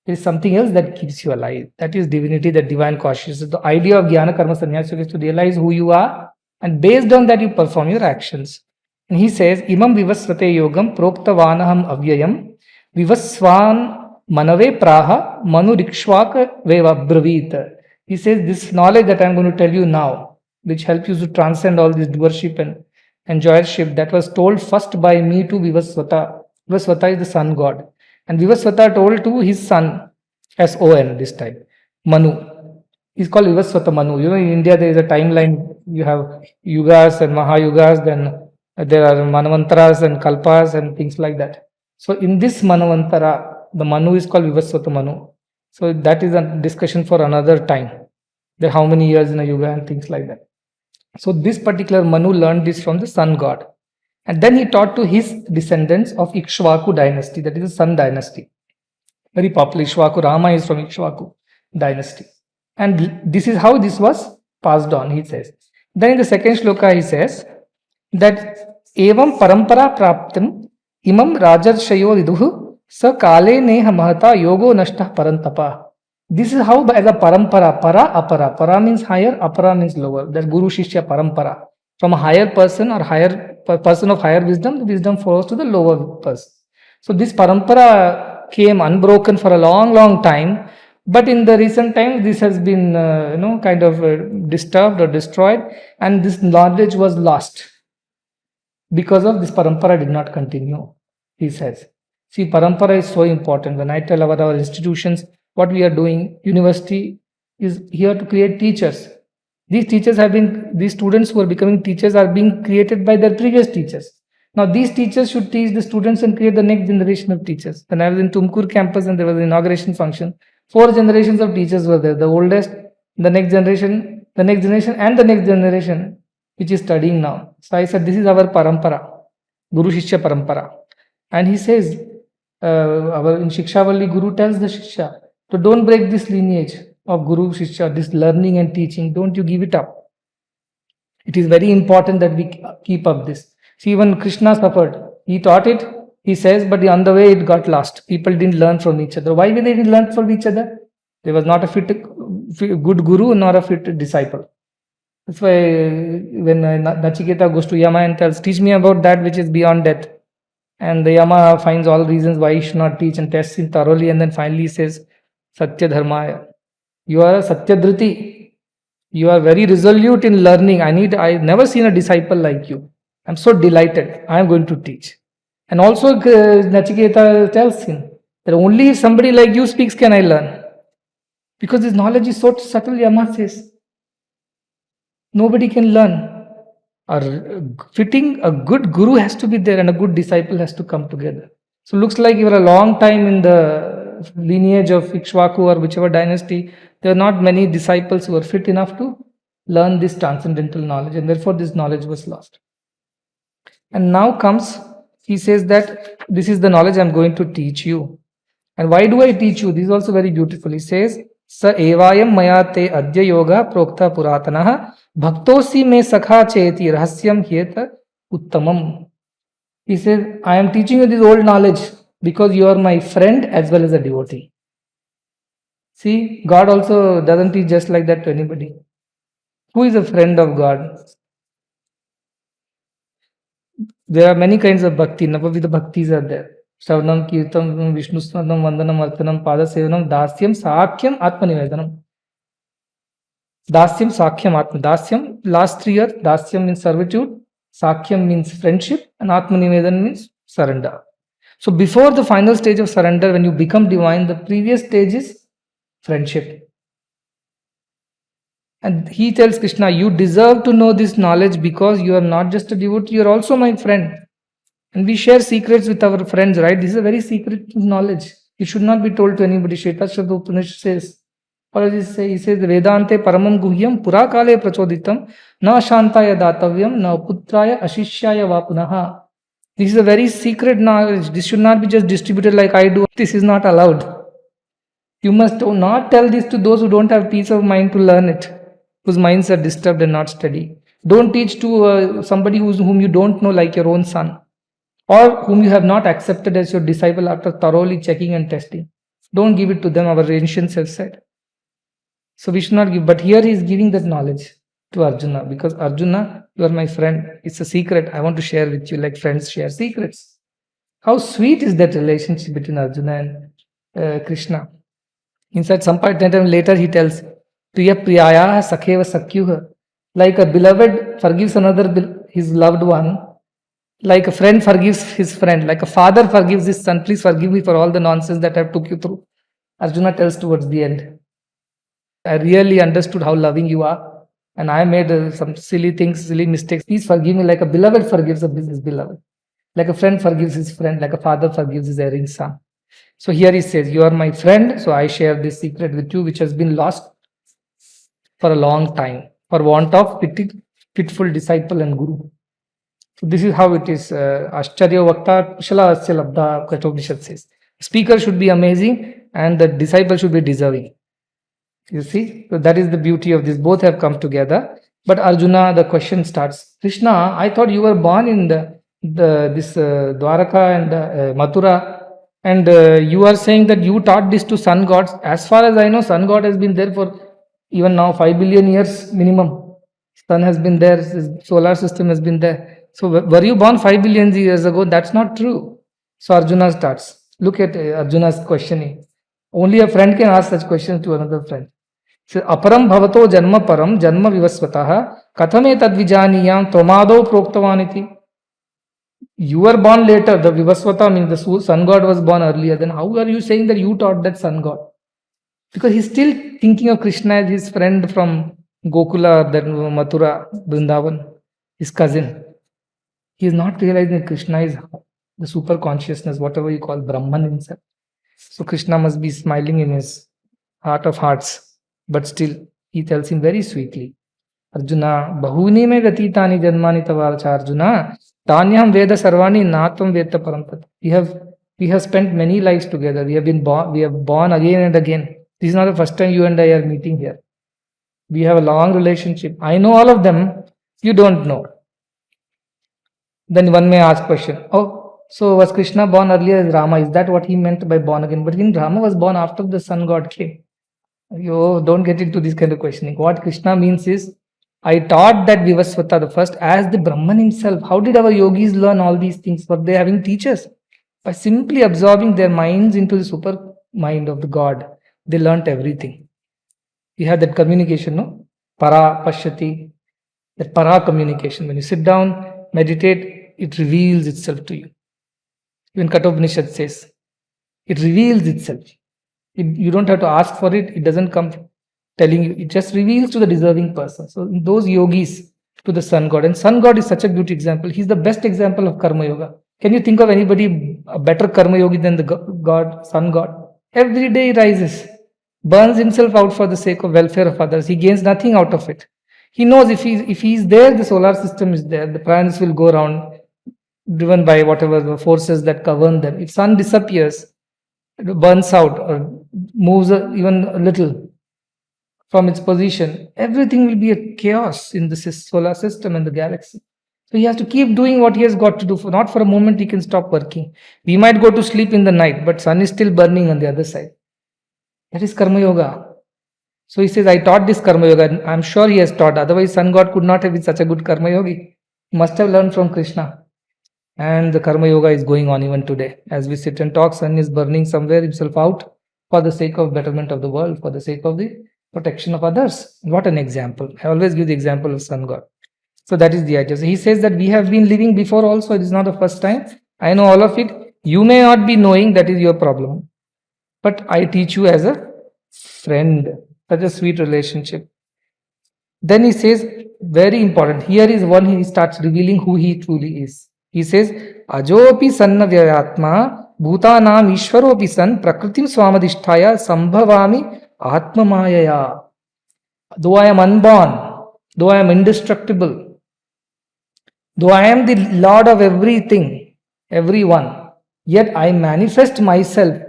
There is something else that keeps you alive. That is divinity, that divine consciousness. The idea of Jnana Karma Sannyasa Yoga is to realize who you are, and based on that you perform your actions. And he says, Imam vivasvate yogam proktavanaham avyayam vivasvan manave praha manurikshvaka veva bravita. He says, this knowledge that I am going to tell you now, which helps you to transcend all this doership and enjoyership, that was told first by me to Vivasvata. Vivasvata is the sun god. And Vivasvata told to his son, S-O-N this time, Manu. He's called Vivasvata Manu. In India there is a timeline. You have yugas and mahayugas, then there are manvantaras and kalpas and things like that. So in this manvantara, the Manu is called Vivasvata Manu. So that is a discussion for another time. There are how many years in a yuga and things like that. So this particular Manu learned this from the sun god. And then he taught to his descendants of Ikshvaku dynasty, that is the sun dynasty. Very popular. Ikshvaku, Rama is from Ikshvaku dynasty. And this is how this was passed on, he says. Then in the second shloka he says that Evam parampara praptam imam rajarshayo viduhu sa kale neha mahata yogo nashta parantapa. This is how as a parampara, para, apara. Para means higher, apara means lower. That Guru Shishya parampara. From a higher person or higher person of higher wisdom, the wisdom flows to the lower person. So this parampara came unbroken for a long, long time. But in the recent times, this has been, kind of disturbed or destroyed, and this knowledge was lost because of this parampara did not continue, he says. See, parampara is so important. When I tell about our institutions, what we are doing, university is here to create teachers. These students who are becoming teachers are being created by their previous teachers. Now, these teachers should teach the students and create the next generation of teachers. When I was in Tumkur campus and there was an inauguration function, 4 generations of teachers were there. The oldest, the next generation, and the next generation, which is studying now. So I said, this is our parampara, Guru Shishya parampara. And he says, in Shikshavalli, Guru tells the Shishya, so don't break this lineage of Guru Shishya, this learning and teaching. Don't you give it up. It is very important that we keep up this. See, even Krishna suffered. He taught it, he says, but on the way it got lost. People didn't learn from each other. Why they didn't learn from each other? There was not a good guru nor a fit disciple. That's why when Nachiketa goes to Yama and tells, teach me about that which is beyond death. And the Yama finds all reasons why he should not teach and tests him thoroughly, and then finally he says, Satya Dharmaya. You are a Satyadhriti. You are very resolute in learning. I've never seen a disciple like you. I'm so delighted. I am going to teach. And also Nachiketa tells him that only if somebody like you speaks can I learn. Because this knowledge is so subtle, Yama says. Nobody can learn. A good guru has to be there and a good disciple has to come together. So looks like you are a long time in the lineage of Ikshvaku or whichever dynasty. There are not many disciples who are fit enough to learn this transcendental knowledge, and therefore this knowledge was lost. And now comes, he says that this is the knowledge I am going to teach you. And why do I teach you? This is also very beautiful. He says, Sa evayam mayate adya yoga prokta puratanaha bhaktosi me sakha cheti rahasyam hyeta uttamam. He says, I am teaching you this old knowledge because you are my friend as well as a devotee. See, God also doesn't teach just like that to anybody. Who is a friend of God? There are many kinds of bhakti. Navavidha bhaktis are there. Shravanam, Kirtanam, Vishnu Smaranam, Vandanam, Artanam, Padasevanam, Dasyam, Sakyam, Atmanivedanam. Dasyam, Sakyam, Atma. Dasyam, last 3 years, Dasyam means servitude, Sakyam means friendship, and Atmanivedanam means surrender. So before the final stage of surrender, when you become divine, the previous stage is friendship. And he tells Krishna, you deserve to know this knowledge because you are not just a devotee, you are also my friend. And we share secrets with our friends, right? This is a very secret knowledge. It should not be told to anybody. Shvetashwata Upanishad says, what does he say? He says, Vedante paramam guhyam purakale prachoditam na shantaya datavyam na putraya ashishyaya vapunaha. This is a very secret knowledge. This should not be just distributed like I do. This is not allowed. You must not tell this to those who don't have peace of mind to learn it, whose minds are disturbed and not steady. Don't teach to somebody whom you don't know, like your own son, or whom you have not accepted as your disciple after thoroughly checking and testing. Don't give it to them, our ancients have said. So we should not give. But here he is giving that knowledge to Arjuna, because Arjuna, you are my friend. It's a secret I want to share with you, like friends share secrets. How sweet is that relationship between Arjuna and Krishna. In fact, some part later he tells, Priya Priyaya Sakheva Sakyuha. Like a beloved forgives his loved one, like a friend forgives his friend, like a father forgives his son. Please forgive me for all the nonsense that I took you through. Arjuna tells towards the end, I really understood how loving you are, and I made some silly things, silly mistakes. Please forgive me, like a beloved forgives his beloved, like a friend forgives his friend, like a father forgives his erring son. So here he says, you are my friend, so I share this secret with you, which has been lost for a long time, for want of pitiful disciple and guru. So this is how it is. Ashcharya Vakta Kushala Asya Labdha, Kathopanishad says. Speaker should be amazing and the disciple should be deserving. You see, so that is the beauty of this. Both have come together. But Arjuna, the question starts, Krishna, I thought you were born in this Dwaraka and Mathura, and you are saying that you taught this to sun gods. As far as I know, sun god has been there for even now 5 billion years minimum. Sun has been there, solar system has been there. So were you born 5 billion years ago? That's not true. So Arjuna starts. Look at Arjuna's questioning. Only a friend can ask such questions to another friend. So, aparam bhavato janma param janma vivasvataha kathame tadvijaniyam tomado proktavaniti. You were born later. The vivasvata means the sun god was born earlier. Then how are you saying that you taught that sun god? Because he's still thinking of Krishna as his friend from Gokula, then Mathura, Vrindavan, his cousin. He is not realizing that Krishna is the super consciousness, whatever you call Brahman himself. So Krishna must be smiling in his heart of hearts, but still he tells him very sweetly, Arjuna, bahuni me gatitani janmani tavarcha Arjuna, tanyam veda sarvani natvam veta parampat. We have spent many lives together. We have born again and again. This is not the first time you and I are meeting here. We have a long relationship. I know all of them. You don't know. Then one may ask question, oh, so was Krishna born earlier as Rama? Is that what he meant by born again? But when Rama was born after the sun god came. You don't get into this kind of questioning. What Krishna means is, I taught that Vivasvata the first as the Brahman himself. How did our yogis learn all these things? Were they having teachers? By simply absorbing their minds into the super mind of the God, they learnt everything. We have that communication, no? Para, Pashyati, that para communication. When you sit down, meditate, it reveals itself to you. Even Kathopanishad says, it reveals itself. You don't have to ask for it. It doesn't come telling you. It just reveals to the deserving person. So those yogis to the sun god. And sun god is such a good example. He's the best example of karma yoga. Can you think of anybody a better karma yogi than the god, sun god? Every day he rises, burns himself out for the sake of welfare of others. He gains nothing out of it. He knows if he is there, the solar system is there. The planets will go around, driven by whatever the forces that govern them. If sun disappears, it burns out or moves even a little from its position, everything will be a chaos in the solar system and the galaxy. So he has to keep doing what he has got to do. Not for a moment he can stop working. We might go to sleep in the night, but sun is still burning on the other side. That is karma yoga. So he says, I taught this karma yoga, and I'm sure he has taught. Otherwise, sun god could not have been such a good karma yogi. He must have learned from Krishna. And the karma yoga is going on even today. As we sit and talk, sun is burning somewhere himself out for the sake of betterment of the world, for the sake of the protection of others. What an example. I always give the example of sun god. So that is the idea. So he says that we have been living before also. It is not the first time. I know all of it. You may not be knowing, that is your problem. But I teach you as a friend. Such a sweet relationship. Then he says, very important. Here is one, he starts revealing who he truly is. He says, Ajopi sanna vyayatma bhutanam ishvaropi san prakritim swamadhisthaya sambhavami atma mayaya. Though I am unborn, though I am indestructible, though I am the Lord of everything, everyone, yet I manifest myself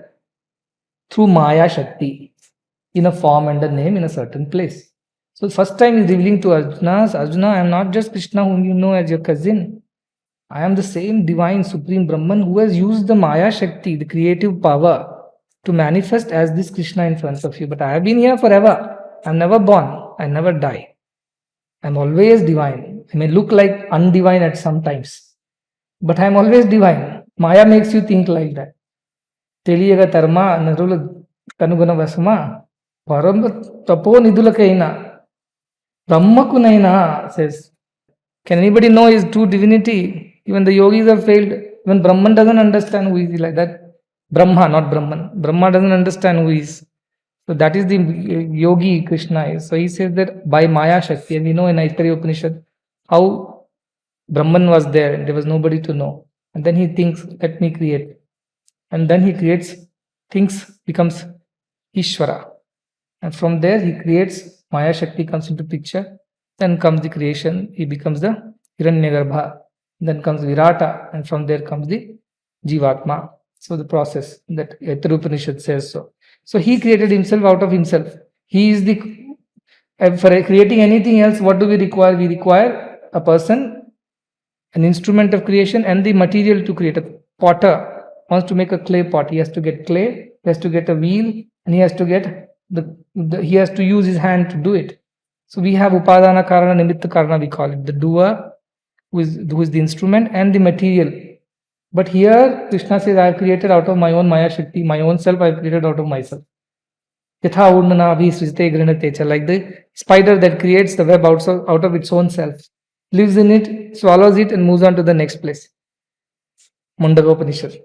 through Maya Shakti in a form and a name in a certain place. So first time he is revealing to Arjuna, I am not just Krishna whom you know as your cousin. I am the same divine supreme Brahman who has used the Maya Shakti, the creative power, to manifest as this Krishna in front of you. But I have been here forever. I am never born. I never die. I am always divine. I may look like undivine at some times, but I am always divine. Maya makes you think like that. Teliyaga tarma narula kanugana vasma param tapo nidulakaina brahmakunaina says. Can anybody know his true divinity? Even the yogis have failed. Even Brahman doesn't understand who he is like that. Brahma, not Brahman. Brahma doesn't understand who he is. So that is the yogi Krishna is. So he says that by Maya Shakti, and we know in Aitareya Upanishad how Brahman was there and there was nobody to know. And then he thinks, let me create. And then he creates, things becomes Ishvara. And from there he creates, Maya Shakti comes into picture. Then comes the creation, he becomes the Hiranyagarbha. Then comes Virata, and from there comes the Jivatma. So the process that Aitareya Upanishad says so. So he created himself out of himself. He is the, for creating anything else, what do we require? We require a person, an instrument of creation, and the material to create. A potter wants to make a clay pot. He has to get clay, he has to get a wheel, and he has to get he has to use his hand to do it. So we have Upadana Karana, Nimitta Karana, we call it. The doer, who is the instrument and the material. But here Krishna says, I have created out of my own Maya Shakti, my own self I have created out of myself. Yatha urnana abhisrijate grinate, like the spider that creates the web out of its own self, lives in it, swallows it, and moves on to the next place. Mundaka Upanishad.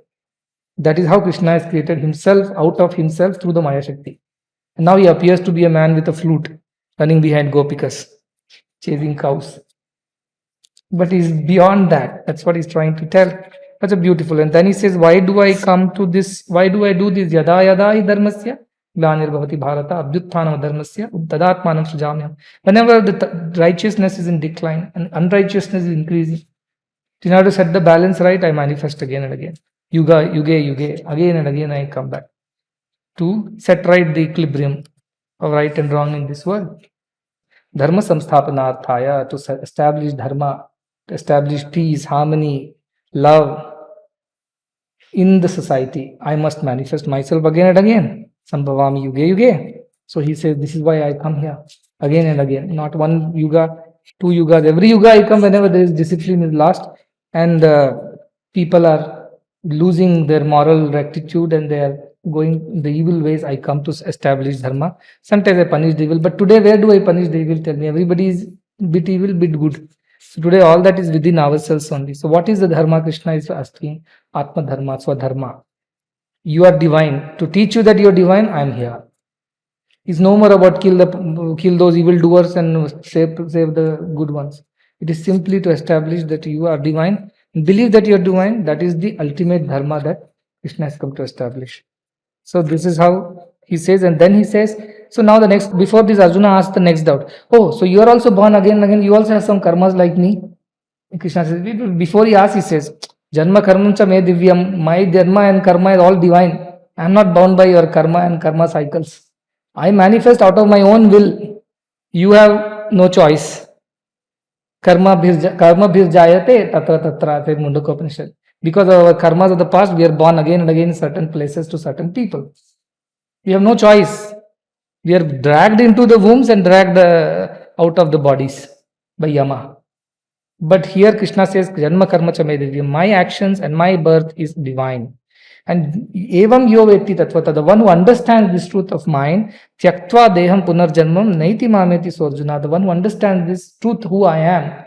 That is how Krishna has created himself out of himself through the Maya Shakti. And now he appears to be a man with a flute, running behind gopikas, chasing cows. But he's beyond that. That's what he's trying to tell. That's a beautiful. And then he says, why do I come to this? Why do I do this? Yada yada hi dharmasya glanir bharata abhyutthana dharmasya tadatmanam srijamyam. Whenever the righteousness is in decline and unrighteousness is increasing, in order to set the balance right, I manifest again and again. Yuga, yuge, again and again I come back to set right the equilibrium of right and wrong in this world. Dharma samsthapanarthaya, to establish dharma, to establish peace, harmony, love in the society, I must manifest myself again and again. Sambhavami yuge. So he says, this is why I come here again and again. Not one yuga, 2 yugas. Every yuga I come whenever there is discipline is lost and people are losing their moral rectitude and they are going the evil ways. I come to establish dharma. Sometimes I punish the evil, but today where do I punish the evil? Tell me. Everybody is bit evil, bit good. So today all that is within ourselves only. So what is the dharma? Krishna is asking. Atma dharma, swadharma. You are divine. To teach you that you are divine, I am here. It's no more about kill those evil doers and save the good ones. It is simply to establish that you are divine. Believe that you are divine. That is the ultimate dharma that Krishna has come to establish. So this is how he says, and then he says, so now before this Arjuna asks the next doubt. Oh, so you are also born again and again, you also have some karmas like me? And Krishna says, before he asks, he says, Janma karmancha me divyam, my dharma and karma is all divine. I am not bound by your karma and karma cycles. I manifest out of my own will. You have no choice. Karma bhirjayate tatra tatra, says Mundaka Upanishad. Because of our karmas of the past, we are born again and again in certain places to certain people. We have no choice. We are dragged into the wombs and dragged out of the bodies by Yama. But here Krishna says, Janma karma cha me divyam, my actions and my birth is divine. And evam yo veti tatvata, the one who understands this truth of mine, tyaktva deham punarjanmam naiti mameti sorjuna, the one who understands this truth who I am,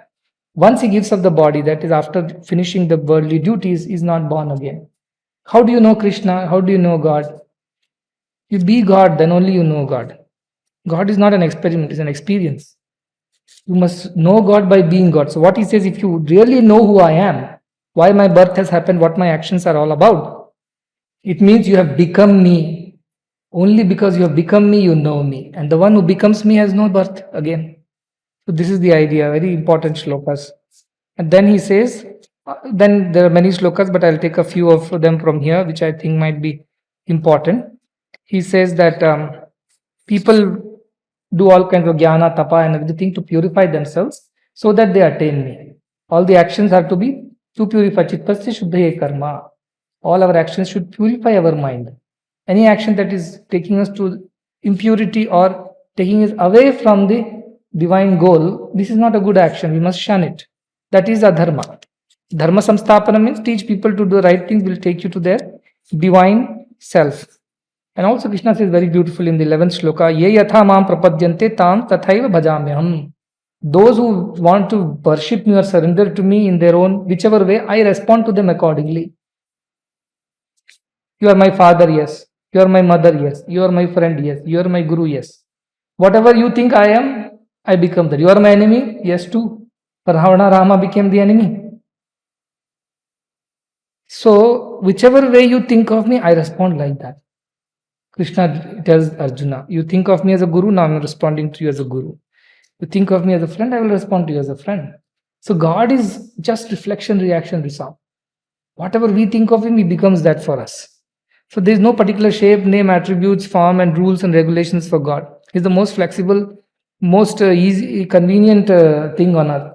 once he gives up the body, that is after finishing the worldly duties, is not born again. How do you know Krishna? How do you know God? You be God, then only you know God. God is not an experiment, it's an experience. You must know God by being God. So what he says, if you really know who I am, why my birth has happened, what my actions are all about, it means you have become me. Only because you have become me, you know me. And the one who becomes me has no birth again. So this is the idea, very important shlokas. And then he says, then there are many shlokas, but I'll take a few of them from here, which I think might be important. He says that people do all kinds of jnana, tapa and everything to purify themselves so that they attain me. All the actions are to be to purify. Chittasya shuddhaye karma. All our actions should purify our mind. Any action that is taking us to impurity or taking us away from the divine goal, this is not a good action. We must shun it. That is adharma. Dharma samsthapana means teach people to do the right things, will take you to their divine self. And also Krishna says very beautiful in the 11th shloka, Ye yatha mam prapadyante tam tathaiva bhajamyaham. Those who want to worship me or surrender to me in their own, whichever way, I respond to them accordingly. You are my father, yes. You are my mother, yes. You are my friend, yes. You are my guru, yes. Whatever you think I am, I become that. You are my enemy, yes too. Ravana Rama became the enemy. So, whichever way you think of me, I respond like that. Krishna tells Arjuna, you think of me as a guru, now I am responding to you as a guru. You think of me as a friend, I will respond to you as a friend. So God is just reflection, reaction, resound. Whatever we think of him, he becomes that for us. So there is no particular shape, name, attributes, form and rules and regulations for God. He is the most flexible, most easy, convenient thing on earth.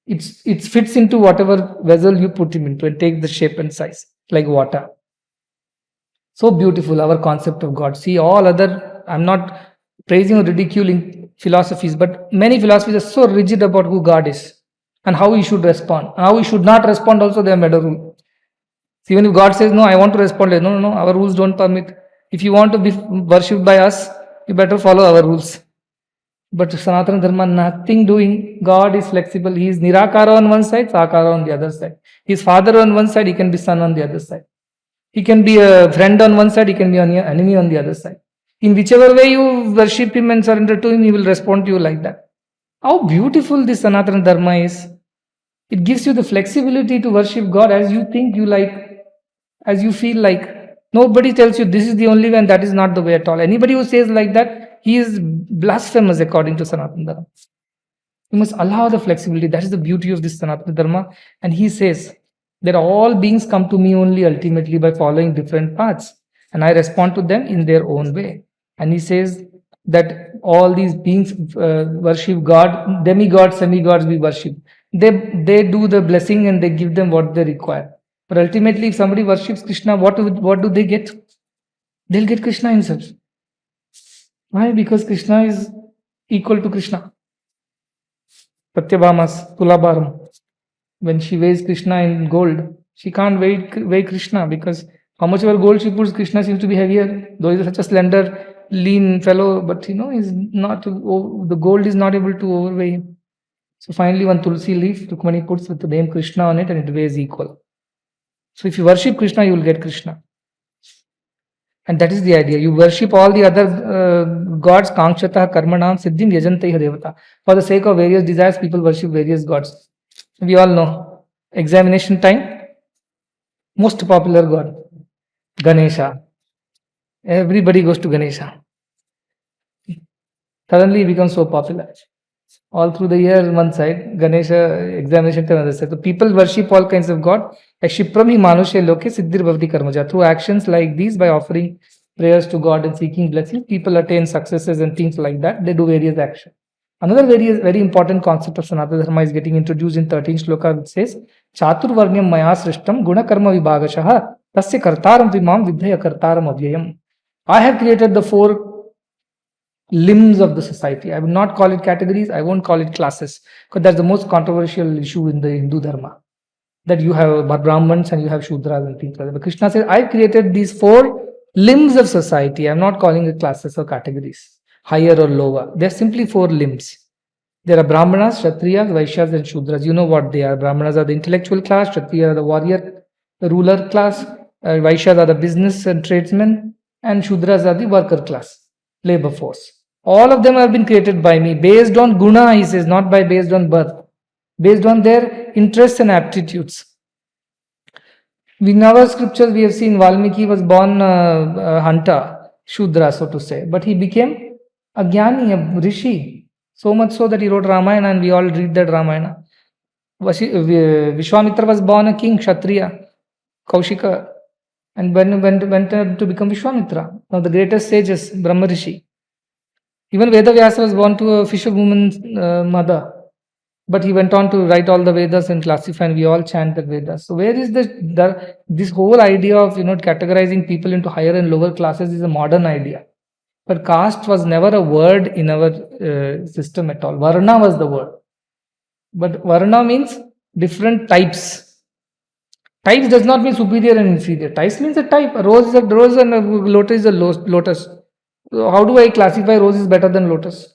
It fits into whatever vessel you put him into and take the shape and size, like water. So beautiful, our concept of God. See, all other, I'm not praising or ridiculing philosophies, but many philosophies are so rigid about who God is. and how he should respond. How he should not respond also, they have made a rule. So even if God says, no, I want to respond, no, our rules don't permit. If you want to be worshipped by us, you better follow our rules. But Sanatana Dharma, nothing doing. God is flexible. He is Nirakara on one side, Sakara on the other side. He is father on one side, he can be son on the other side. He can be a friend on one side, he can be an enemy on the other side. In whichever way you worship him and surrender to him, he will respond to you like that. How beautiful this Sanatana Dharma is. It gives you the flexibility to worship God as you think you like, as you feel like. Nobody tells you this is the only way and that is not the way at all. Anybody who says like that, he is blasphemous according to Sanatana Dharma. You must allow the flexibility. That is the beauty of this Sanatana Dharma. And he says that all beings come to me only ultimately by following different paths. And I respond to them in their own way. And he says that all these beings worship God, demigods, semi-gods we worship. They do the blessing and they give them what they require. But ultimately, if somebody worships Krishna, what do they get? They'll get Krishna himself. Why? Because Krishna is equal to Krishna. Satyabhama's Tulabaram. When she weighs Krishna in gold, she can't weigh Krishna because how much ever gold she puts, Krishna seems to be heavier. Though he is such a slender, lean fellow, but he's not. The gold is not able to overweigh him. So finally, one tulsi leaf, Rukmani puts with the name Krishna on it, and it weighs equal. So if you worship Krishna, you will get Krishna. And that is the idea. You worship all the other gods, Kankshata, Karmanam, Siddhim, Yajantaiha Devata. For the sake of various desires, people worship various gods. We all know. Examination time, most popular god, Ganesha. Everybody goes to Ganesha. Suddenly he becomes so popular. All through the year, one side, Ganesha examination time, other side. So people worship all kinds of God. Kshiprami manushe loke siddhir bhavati karmaja. Through actions like these, by offering prayers to God and seeking blessings, people attain successes and things like that. They do various actions. Another very important concept of Sanatana Dharma is getting introduced in 13th shloka, which says, Chaturvarnyam maya srishtam guna karma vibhagashaha tasya kartaram vimam vidhaya kartaram avyayam. I have created the 4 limbs of the society. I will not call it categories, I won't call it classes, because that's the most controversial issue in the Hindu Dharma. That you have Brahmins and you have Shudras and things like that. But Krishna says, I've created these 4 limbs of society. I'm not calling it classes or categories, higher or lower. They're simply 4 limbs. There are Brahmanas, Kshatriyas, Vaishyas, and Shudras. You know what they are. Brahmanas are the intellectual class, Kshatriyas are the warrior, the ruler class, Vaishyas are the business and tradesmen, and Shudras are the worker class, labor force. All of them have been created by me, based on guna, he says, not based on birth, based on their interests and aptitudes. In our scriptures, we have seen Valmiki was born a hunter, Shudra, so to say, but he became a Jnani, a Rishi, so much so that he wrote Ramayana, and we all read that Ramayana. Vishwamitra was born a king, Kshatriya, Kaushika, and went to become Vishwamitra, one of the greatest sages, Brahma Rishi. Even Vedavyasa was born to a fisherwoman's mother, but he went on to write all the Vedas and classify, and we all chant the Vedas. So where is this whole idea of categorizing people into higher and lower classes is a modern idea. But caste was never a word in our system at all. Varna was the word. But Varna means different types. Types does not mean superior and inferior. Types means a type. A rose is a rose and a lotus is a lotus. So how do I classify roses better than lotus?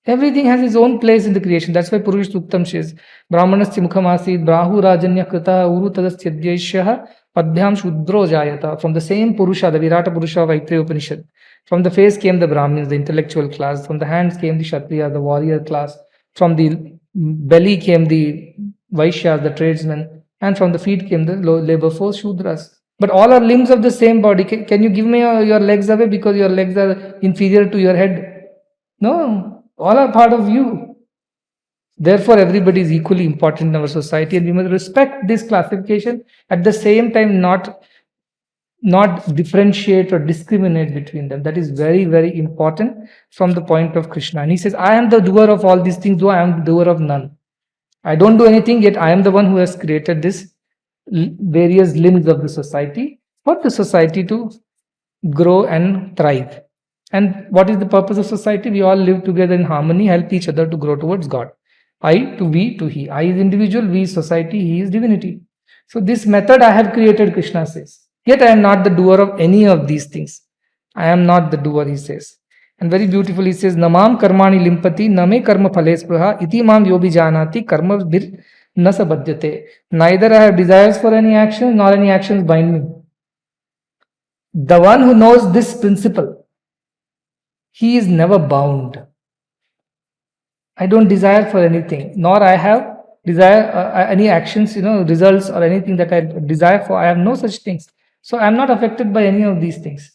Everything has its own place in the creation. That's why Purush Suktam says, Brahmanasya mukhamasid, Brahu Rajanya Krita, Uru Tadasyadyaishyaha, Padhyam Shudro Jayata. From the same Purusha, the Virata Purusha of Aitreya Upanishad. From the face came the Brahmins, the intellectual class. From the hands came the Kshatriya, the warrior class. From the belly came the Vaishyas, the tradesmen. And from the feet came the labor force, Shudras. But all are limbs of the same body. Can you give me your legs away because your legs are inferior to your head? No, all are part of you. Therefore, everybody is equally important in our society, and we must respect this classification. At the same time, not differentiate or discriminate between them. That is very, very important from the point of Krishna. And he says, I am the doer of all these things, though I am the doer of none. I don't do anything, yet I am the one who has created this various limbs of the society for the society to grow and thrive. And what is the purpose of society? We all live together in harmony, help each other to grow towards God. I to we to he. I is individual, we is society, he is divinity. So this method I have created, Krishna says. Yet I am not the doer of any of these things. I am not the doer, he says. And very beautifully he says, Namam karmani limpati name karma phale spraha iti mam yobi janati karma vir nasa badhyate. Neither I have desires for any action nor any actions bind me. The one who knows this principle, he is never bound. I don't desire for anything, nor I have desire any actions, results or anything that I desire for. I have no such things. So I am not affected by any of these things.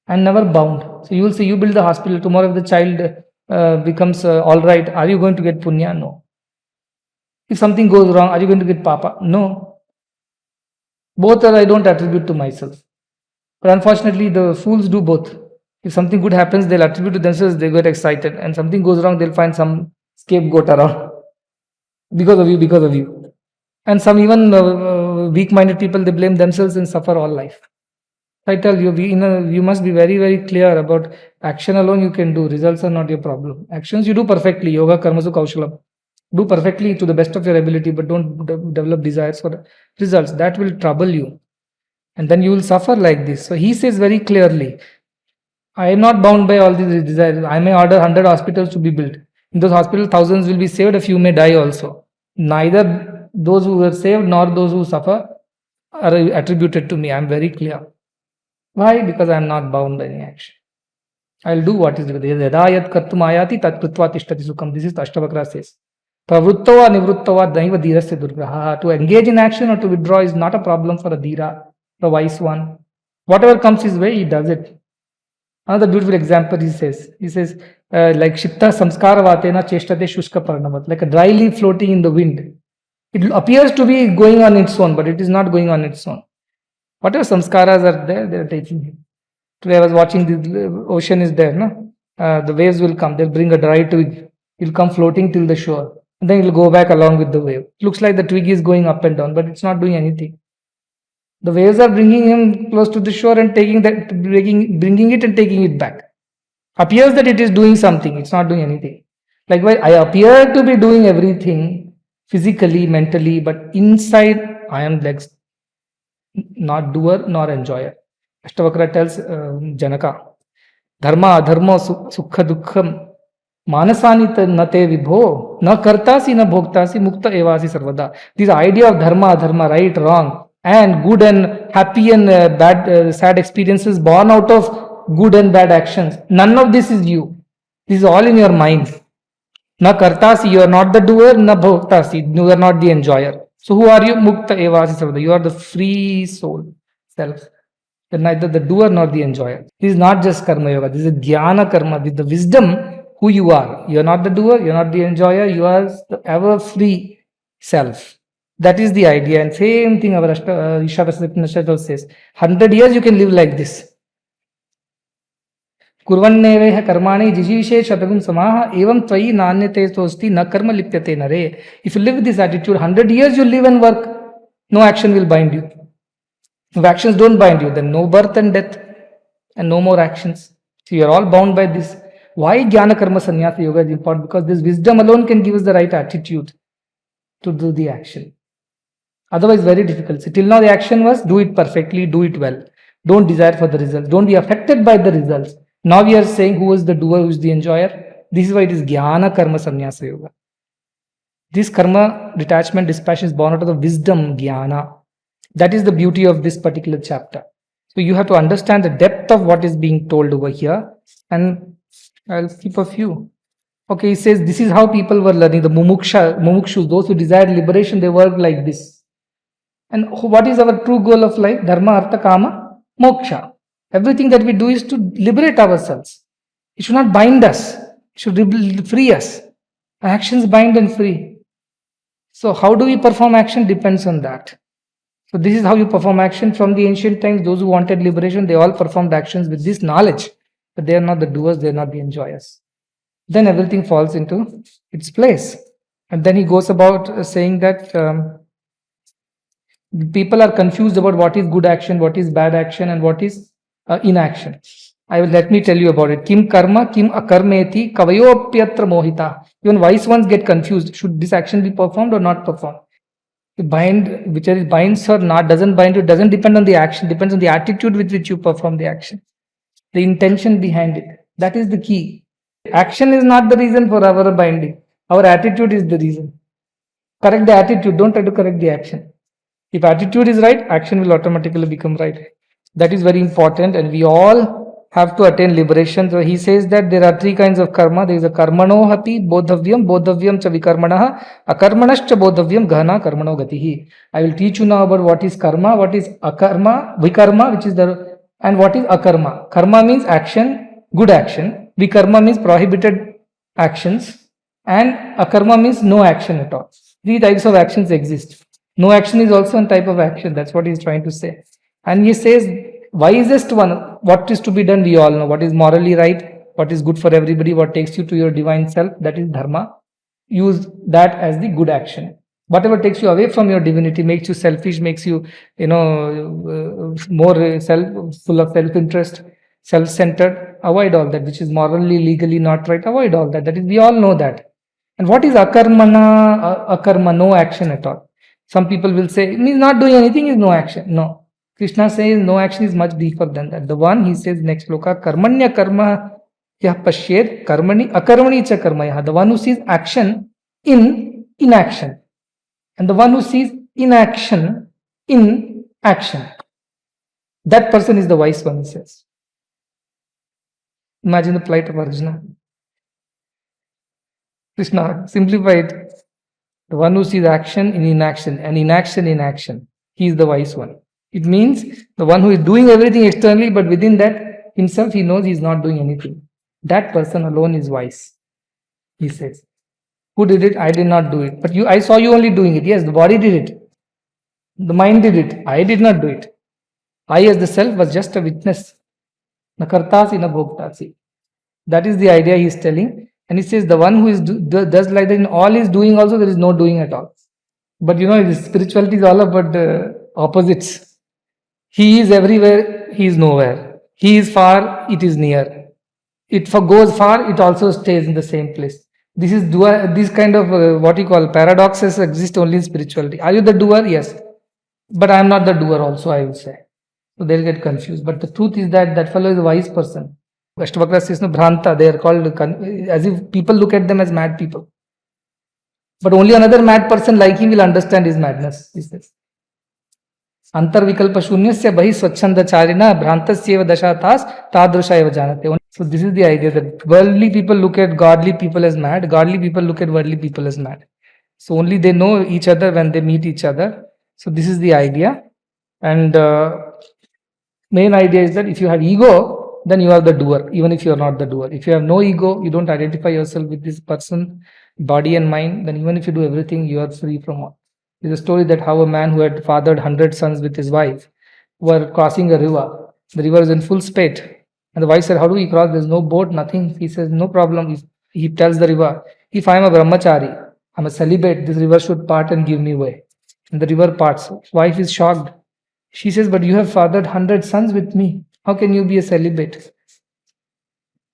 I am never bound. So you will say, you build the hospital, tomorrow if the child becomes all right, are you going to get punya? No. If something goes wrong, are you going to get papa? No. Both I don't attribute to myself. But unfortunately, the fools do both. If something good happens, they'll attribute to themselves, they get excited. And something goes wrong, they'll find some scapegoat around. Because of you. And some even weak-minded people, they blame themselves and suffer all life. I tell you, you must be very, very clear about action alone you can do. Results are not your problem. Actions you do perfectly. Yoga, karmasu, kaushalam. Do perfectly to the best of your ability, but don't develop desires for results. That will trouble you. And then you will suffer like this. So he says very clearly, I am not bound by all these desires. I may order 100 hospitals to be built. In those hospitals, thousands will be saved. A few may die also. Neither those who were saved nor those who suffer are attributed to me. I am very clear. Why? Because I am not bound by any action. I will do what is required. Yadayat kartum ayati tat krutva tishtati sukham. This is Ashtavakra says. Pravruttava nivruttava daiva dhirasya durgraha. To engage in action or to withdraw is not a problem for a dhira, the wise one. Whatever comes his way, he does it. Another beautiful example he says, like Shipta samskara vatena cheshtate shushka parnavat, like a dry leaf floating in the wind. It appears to be going on its own, but it is not going on its own. Whatever samskaras are there, they are taking it. Today I was watching, the ocean is there, no? The waves will come, they'll bring a dry twig, it will come floating till the shore, and then it will go back along with the wave. It looks like the twig is going up and down, but it's not doing anything. The waves are bringing him close to the shore and bringing it and taking it back. Appears that it is doing something, it's not doing anything. Likewise, I appear to be doing everything physically, mentally, but inside I am like not doer nor enjoyer. Ashtavakra tells Janaka, Dharma, adharma, sukha, dukkham, manasani nate vibho, na kartasi na bhoktasi, mukta evasi sarvada. This idea of dharma, adharma, right, wrong, and good and happy and bad, sad experiences born out of good and bad actions. None of this is you. This is all in your mind. Na kartasi, you are not the doer, na bhoktasi, you are not the enjoyer. So who are you? Mukta evasi sarvada. You are the free soul, self. You're neither the doer nor the enjoyer. This is not just karma yoga. This is Jnana Karma with the wisdom who you are. You're not the doer, you're not the enjoyer, you are the ever free self. That is the idea. And same thing our Ishvara says. 100 years you can live like this. Kurvanneveha karmani jijivishe shatagum samaha evam tvayi nanyate tosti na karma lipyate nare. If you live with this attitude, 100 years you live and work, no action will bind you. If actions don't bind you, then no birth and death and no more actions. So you are all bound by this. Why Jnana Karma Sannyasa Yoga is important? Because this wisdom alone can give us the right attitude to do the action. Otherwise, very difficult. So till now the action was do it perfectly, do it well. Don't desire for the results. Don't be affected by the results. Now we are saying who is the doer, who is the enjoyer. This is why it is Jnana Karma Sannyasa Yoga. This karma, detachment, dispassion is born out of the wisdom, jnana. That is the beauty of this particular chapter. So you have to understand the depth of what is being told over here. And I'll keep a few. Okay, he says this is how people were learning. The mumukshus, those who desired liberation, they work like this. And what is our true goal of life? Dharma, artha, kama, moksha. Everything that we do is to liberate ourselves. It should not bind us. It should free us. Actions bind and free. So how do we perform action depends on that. So this is how you perform action. From the ancient times, those who wanted liberation, they all performed actions with this knowledge. But they are not the doers, they are not the enjoyers. Then everything falls into its place. And then he goes about saying that people are confused about what is good action, what is bad action, and what is inaction. Let me tell you about it. Kim karma, kim akarmeti, kavayopyatra mohita. Even wise ones get confused. Should this action be performed or not performed? Which is binds or not, doesn't bind, it doesn't depend on the action, depends on the attitude with which you perform the action, the intention behind it. That is the key. Action is not the reason for our binding. Our attitude is the reason. Correct the attitude, don't try to correct the action. If attitude is right, action will automatically become right. That is very important, and we all have to attain liberation. So he says that there are three kinds of karma. There is a karmano hapi bodhavyam cha vikarmanaha, akarmanascha bodhavyam gahana karmano gatihi. I will teach you now about what is karma, what is akarma, vikarma, which is and what is akarma. Karma means action, good action. Vikarma means prohibited actions, and akarma means no action at all. Three types of actions exist. No action is also a type of action. That's what he's trying to say. And he says, wisest one, what is to be done, we all know. What is morally right, what is good for everybody, what takes you to your divine self, that is dharma. Use that as the good action. Whatever takes you away from your divinity, makes you selfish, makes you, more full of self-interest, self-centered, avoid all that, which is morally, legally not right, avoid all that. That is, we all know that. And what is akarma, no action at all. Some people will say, it means not doing anything is no action. No. Krishna says no action is much deeper than that. The one, he says next sloka, karmanya karma yah pashyed karmani akarmani cha karmaya. The one who sees action in inaction. And the one who sees inaction in action. That person is the wise one, he says. Imagine the plight of Arjuna. Krishna simplified. The one who sees action in inaction and inaction in action. He is the wise one. It means the one who is doing everything externally, but within that himself he knows he is not doing anything. That person alone is wise, he says. Who did it? I did not do it. But I saw you only doing it. Yes, the body did it. The mind did it. I did not do it. I as the self was just a witness. Na kartasi na bhoktasi. That is the idea he is telling. And he says the one who does like that in all his doing also, there is no doing at all. But spirituality is all about opposites. He is everywhere, he is nowhere. He is far, it is near. It goes far, it also stays in the same place. This kind of what you call paradoxes exist only in spirituality. Are you the doer? Yes. But I am not the doer also, I will say. So they'll get confused. But the truth is that fellow is a wise person. Ashtavakra says, no, Bhranta, they are called, as if people look at them as mad people. But only another mad person like him will understand his madness, he says. Antarvikalpa shunyasya bahi swachhandacharina bhrantasyeva dashatas tadrusha eva janate. So this is the idea that worldly people look at godly people as mad, godly people look at worldly people as mad. So only they know each other when they meet each other. So this is the idea. And main idea is that if you have ego, then you are the doer, even if you are not the doer. If you have no ego, you don't identify yourself with this person, body and mind, then even if you do everything, you are free from all. There's a story that how a man who had fathered 100 sons with his wife were crossing a river. The river is in full spate. And the wife said, how do we cross? There's no boat, nothing. He says, no problem. He tells the river, if I am a brahmachari, I'm a celibate, this river should part and give me way. And the river parts. Wife is shocked. She says, but you have fathered 100 sons with me. How can you be a celibate?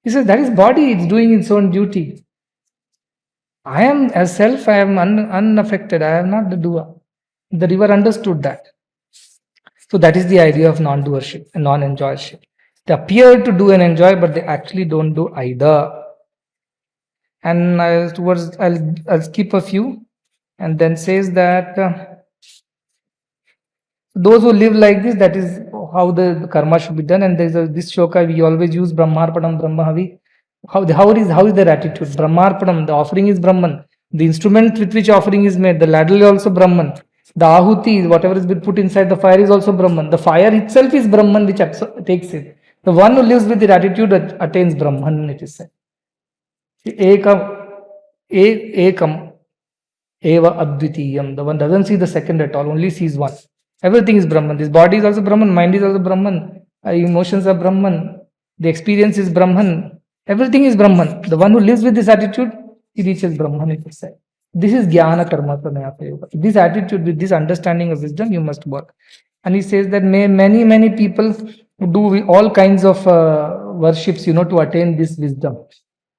He says, that is body, it's doing its own duty. I am as self, I am unaffected, I am not the doer. The river understood that. So that is the idea of non-doership and non-enjoyership. They appear to do and enjoy, but they actually don't do either. And I'll skip a few and then says that those who live like this, that is how the karma should be done. And there's this shloka we always use, Brahmarpanam Brahmahavi. How is their attitude? Brahmarpanam, the offering is Brahman. The instrument with which offering is made, the ladle is also Brahman. The ahuti, whatever has been put inside the fire, is also Brahman. The fire itself is Brahman which takes it. The one who lives with the attitude attains Brahman, it is said. Ekam eva advitiyam. The one doesn't see the second at all, only sees one. Everything is Brahman. This body is also Brahman, mind is also Brahman, emotions are Brahman, the experience is Brahman. Everything is Brahman. The one who lives with this attitude, he reaches Brahman, it is said. This is Jnana Karma Sannyasa Yoga. This attitude, with this understanding of wisdom, you must work. And he says that many people do all kinds of worships, to attain this wisdom.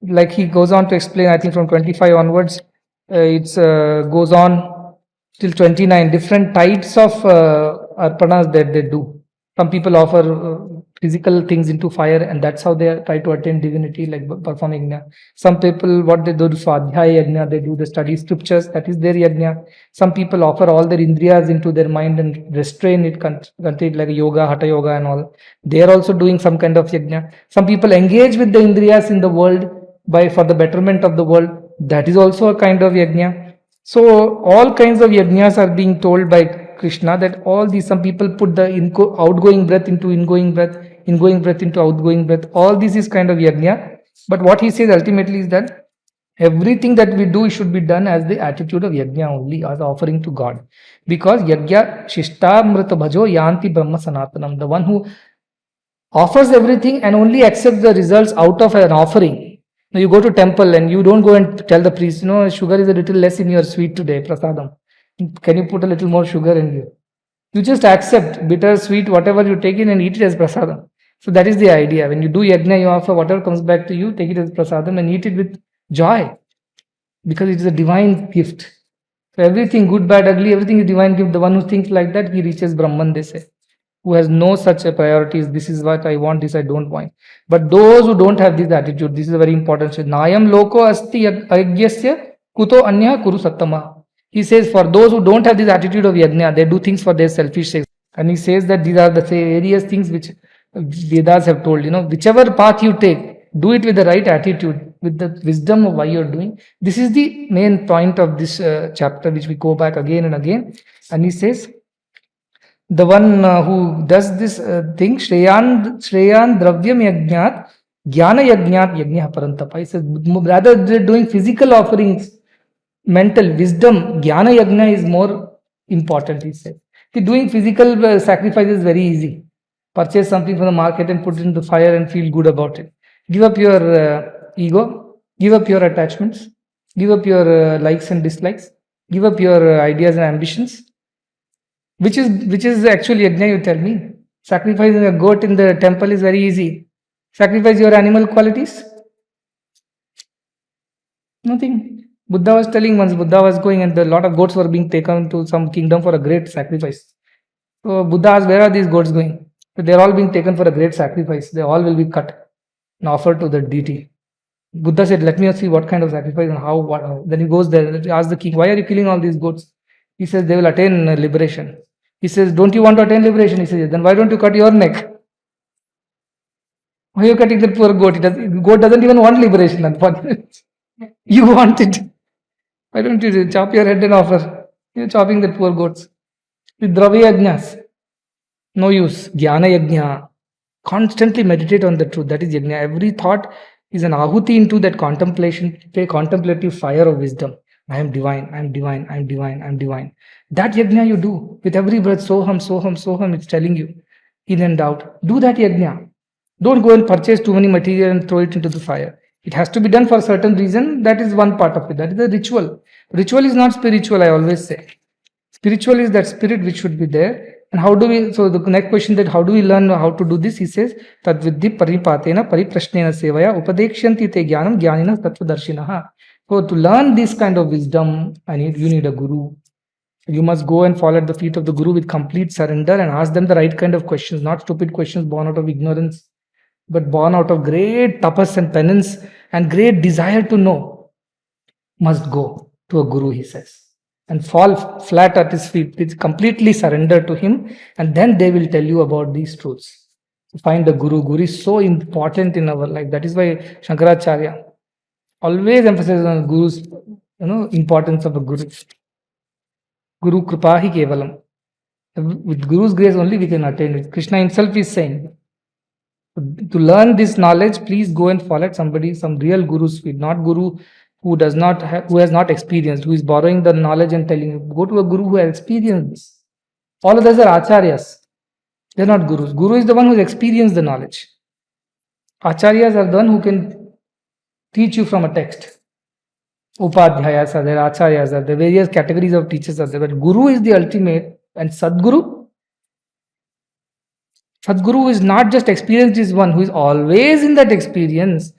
Like he goes on to explain, I think from 25 onwards, it goes on till 29, different types of arpanas that they do. Some people offer physical things into fire, and that's how they try to attain divinity, like performing yajna. Some people, what they do is swadhyaya yajna, they do the study scriptures, that is their yajna. Some people offer all their indriyas into their mind and restrain it, like yoga, hatha yoga and all. They are also doing some kind of yajna. Some people engage with the indriyas in the world for the betterment of the world. That is also a kind of yajna. So all kinds of yajnas are being told by Krishna, that all these, some people put the outgoing breath into ingoing breath into outgoing breath. All this is kind of yajna. But what he says ultimately is that everything that we do should be done as the attitude of yajna only, as offering to God. Because yajna shishtamrita bhajo yanti brahma sanatanam. The one who offers everything and only accepts the results out of an offering. Now you go to temple and you don't go and tell the priest, sugar is a little less in your sweet today, prasadam. Can you put a little more sugar in you? You just accept bitter, sweet, whatever you take in and eat it as prasadam. So that is the idea. When you do yajna, you offer whatever comes back to you, take it as prasadam and eat it with joy. Because it is a divine gift. So everything, good, bad, ugly, everything is divine gift. The one who thinks like that, he reaches Brahman, they say. Who has no such a priorities, this is what I want, this I don't want. But those who don't have this attitude, this is a very important thing. Nayam loko asti agyasya kuto anya kuru sattama. He says, for those who don't have this attitude of yajna, they do things for their selfish sake. And he says that these are the various things which Vedas have told, whichever path you take, do it with the right attitude, with the wisdom of why you're doing. This is the main point of this chapter, which we go back again and again. And he says, the one who does this thing, Shreyan Dravyam Yajnat, Jnana Yajnat Yajna Parantapa. He says, rather than doing physical offerings, mental wisdom, Jnana Yajna is more important, he said. See, doing physical sacrifice is very easy. Purchase something from the market and put it in the fire and feel good about it. Give up your ego, give up your attachments, give up your likes and dislikes, give up your ideas and ambitions. Which is actually yajna, you tell me? Sacrificing a goat in the temple is very easy. Sacrifice your animal qualities? Nothing. Buddha was telling once, Buddha was going and a lot of goats were being taken to some kingdom for a great sacrifice. So Buddha asked, where are these goats going? So they are all being taken for a great sacrifice. They all will be cut and offered to the deity. Buddha said, let me see what kind of sacrifice and how. What. Then he goes there, he asks the king, why are you killing all these goats? He says, they will attain liberation. He says, don't you want to attain liberation? He says, then why don't you cut your neck? Why are you cutting that poor goat? Goat doesn't even want liberation. You want it. Why don't you chop your head and offer? You're chopping the poor goats. With dravya yajnas, no use. Jnana yajna. Constantly meditate on the truth. That is yajna. Every thought is an ahuti into that contemplative fire of wisdom. I am divine, I am divine, I am divine, I am divine. That yajna you do with every breath, soham, soham, soham, it's telling you in and out. Do that yajna. Don't go and purchase too many material and throw it into the fire. It has to be done for a certain reason. That is one part of it. That is the ritual. Ritual is not spiritual, I always say. Spiritual is that spirit which should be there. And how do we, so the next question, that how do we learn how to do this? He says, Tad viddhi paripatena pariprashnena sevaya upadekshanti te jnanam jnanina tattvadarshinaha. So to learn this kind of wisdom, you need a guru. You must go and fall at the feet of the guru with complete surrender and ask them the right kind of questions, not stupid questions born out of ignorance, but born out of great tapas and penance and great desire to know. Must go to a guru, he says, and fall flat at his feet, with completely surrender to him, and then they will tell you about these truths. Find a guru. Guru is so important in our life. That is why Shankaracharya always emphasizes on guru's importance of a guru. Guru kripahi kevalam. With Guru's grace only we can attain it. Krishna himself is saying, to learn this knowledge, please go and follow somebody, some real guru's feet, not guru who does not have, who has not experienced, who is borrowing the knowledge and telling you. Go to a guru who has experienced this. All others are acharyas. They are not gurus. Guru is the one who has experienced the knowledge. Acharyas are the one who can teach you from a text. Upadhyayas are there, acharyas are there, various categories of teachers are there. But guru is the ultimate, and Sadguru, Sadguru is not just experienced, is one who is always in that experience.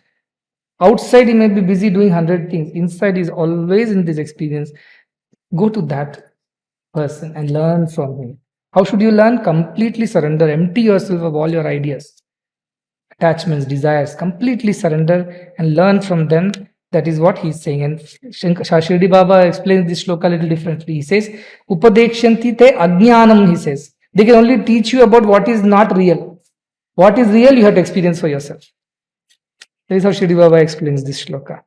Outside he may be busy doing 100 things. Inside he is always in this experience. Go to that person and learn from him. How should you learn? Completely surrender. Empty yourself of all your ideas, attachments, desires. Completely surrender and learn from them. That is what he is saying. And Shirdi Baba explains this shloka a little differently. He says, Upadekshanti te ajnanam, he says. They can only teach you about what is not real. What is real, you have to experience for yourself. That is how Shirdi Baba explains this shloka.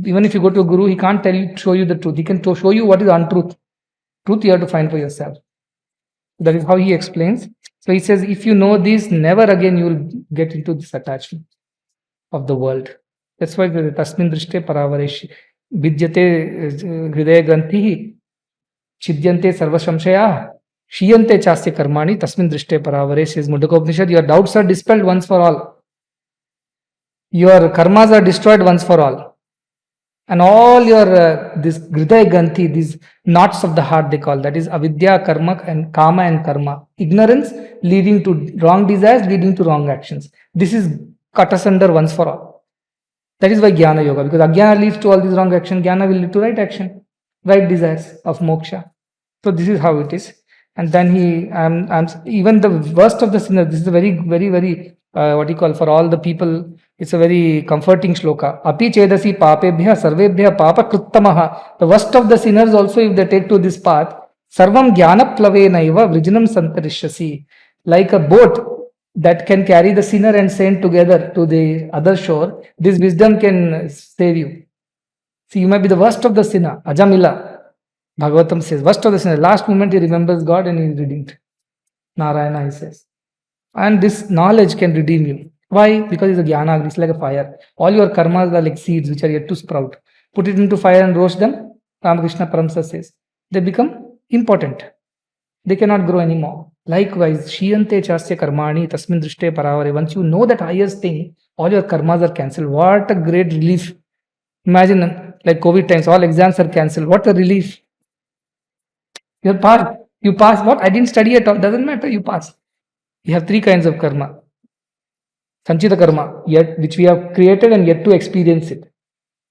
Even if you go to a guru, he can't show you the truth. He can show you what is untruth. Truth you have to find for yourself. That is how he explains. So he says, if you know this, never again you will get into this attachment of the world. That's why the tasmin drishte paravareshi vidyate hridaya granthi chidyante sarva samshaya shiyante chasya karmani tasmin drishte paravareshi, says Mundaka. Your doubts are dispelled once for all. Your karmas are destroyed once for all. And all your this hridaya granthi, these knots of the heart, they call, that is avidya, karma and kama and karma. Ignorance leading to wrong desires, leading to wrong actions. This is cut asunder once for all. That is why Jnana Yoga, because Ajnana leads to all these wrong action, Jnana will lead to right action, right desires of moksha. So this is how it is. And then even the worst of the sinners, this is a very, very, very, what you call, for all the people, it's a very comforting shloka. Api chedasi papebhya sarvebhya papa kruttamaha. The worst of the sinners also, if they take to this path, sarvam jnana plavenaiva vrijnam santarishyasi. Like a boat that can carry the sinner and saint together to the other shore, this wisdom can save you. See, you might be the worst of the sinner, ajamila. Bhagavatam says, worst of the sinner. Last moment he remembers God and he is redeemed. Narayana, he says. And this knowledge can redeem you. Why? Because it's a jnana, it's like a fire. All your karmas are like seeds which are yet to sprout. Put it into fire and roast them, Ramakrishna Paramsa says. They become impotent. They cannot grow anymore. Likewise, Shiyante Chasya Karmani Tasmin Drishte Paravare. Once you know that highest thing, all your karmas are cancelled. What a great relief. Imagine, like COVID times, all exams are cancelled. What a relief. You pass. You pass. What? I didn't study at all. Doesn't matter. You pass. You have three kinds of karma. Sanchita karma, yet which we have created and yet to experience it.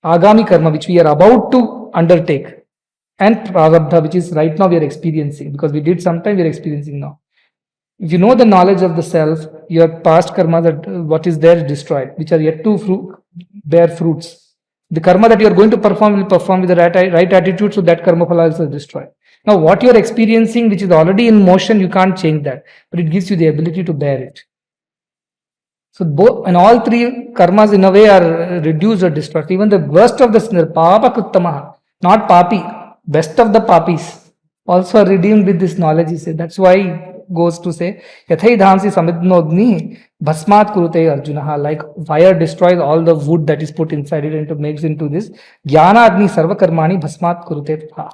Agami karma, which we are about to undertake. And prarabdha, which is right now we are experiencing. Because we did sometime, we are experiencing now. If you know the knowledge of the self, your past karma, that what is there is destroyed, which are yet to bear fruits. The karma that you are going to perform will perform with the right attitude, so that karma phala is destroyed. Now, what you are experiencing, which is already in motion, you can't change that, but it gives you the ability to bear it. So, both and all three karmas in a way are reduced or destroyed. Even the worst of the sinner, papa kuttamaha, not papi, best of the papis, also are redeemed with this knowledge. He said. That's why he goes to say, yathai dhamsi samidnodni bhasmat kurute Arjuna. Like fire destroys all the wood that is put inside it and makes into this. Jnana agni sarva karmani bhasmat kurute.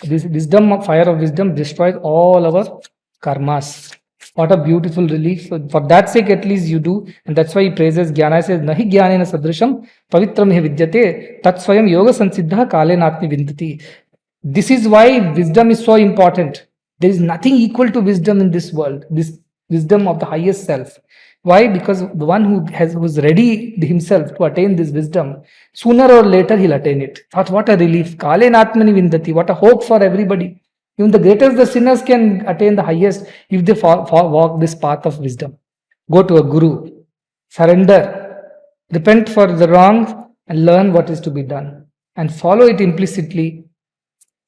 This wisdom, fire of wisdom, destroys all our karmas. What a beautiful relief. So for that sake, at least you do. And that's why he praises Jnana. He says, Nahi jnanena sadrisham pavitram he vidyate tat swayam yoga sansiddha kalenatmi vindati. This is why wisdom is so important. There is nothing equal to wisdom in this world. This wisdom of the highest self. Why? Because the one who's ready himself to attain this wisdom, sooner or later he'll attain it. What a relief. Kalenatmani vindati. What a hope for everybody. Even the greatest the sinners can attain the highest if they walk this path of wisdom. Go to a guru, surrender, repent for the wrongs, and learn what is to be done. And follow it implicitly.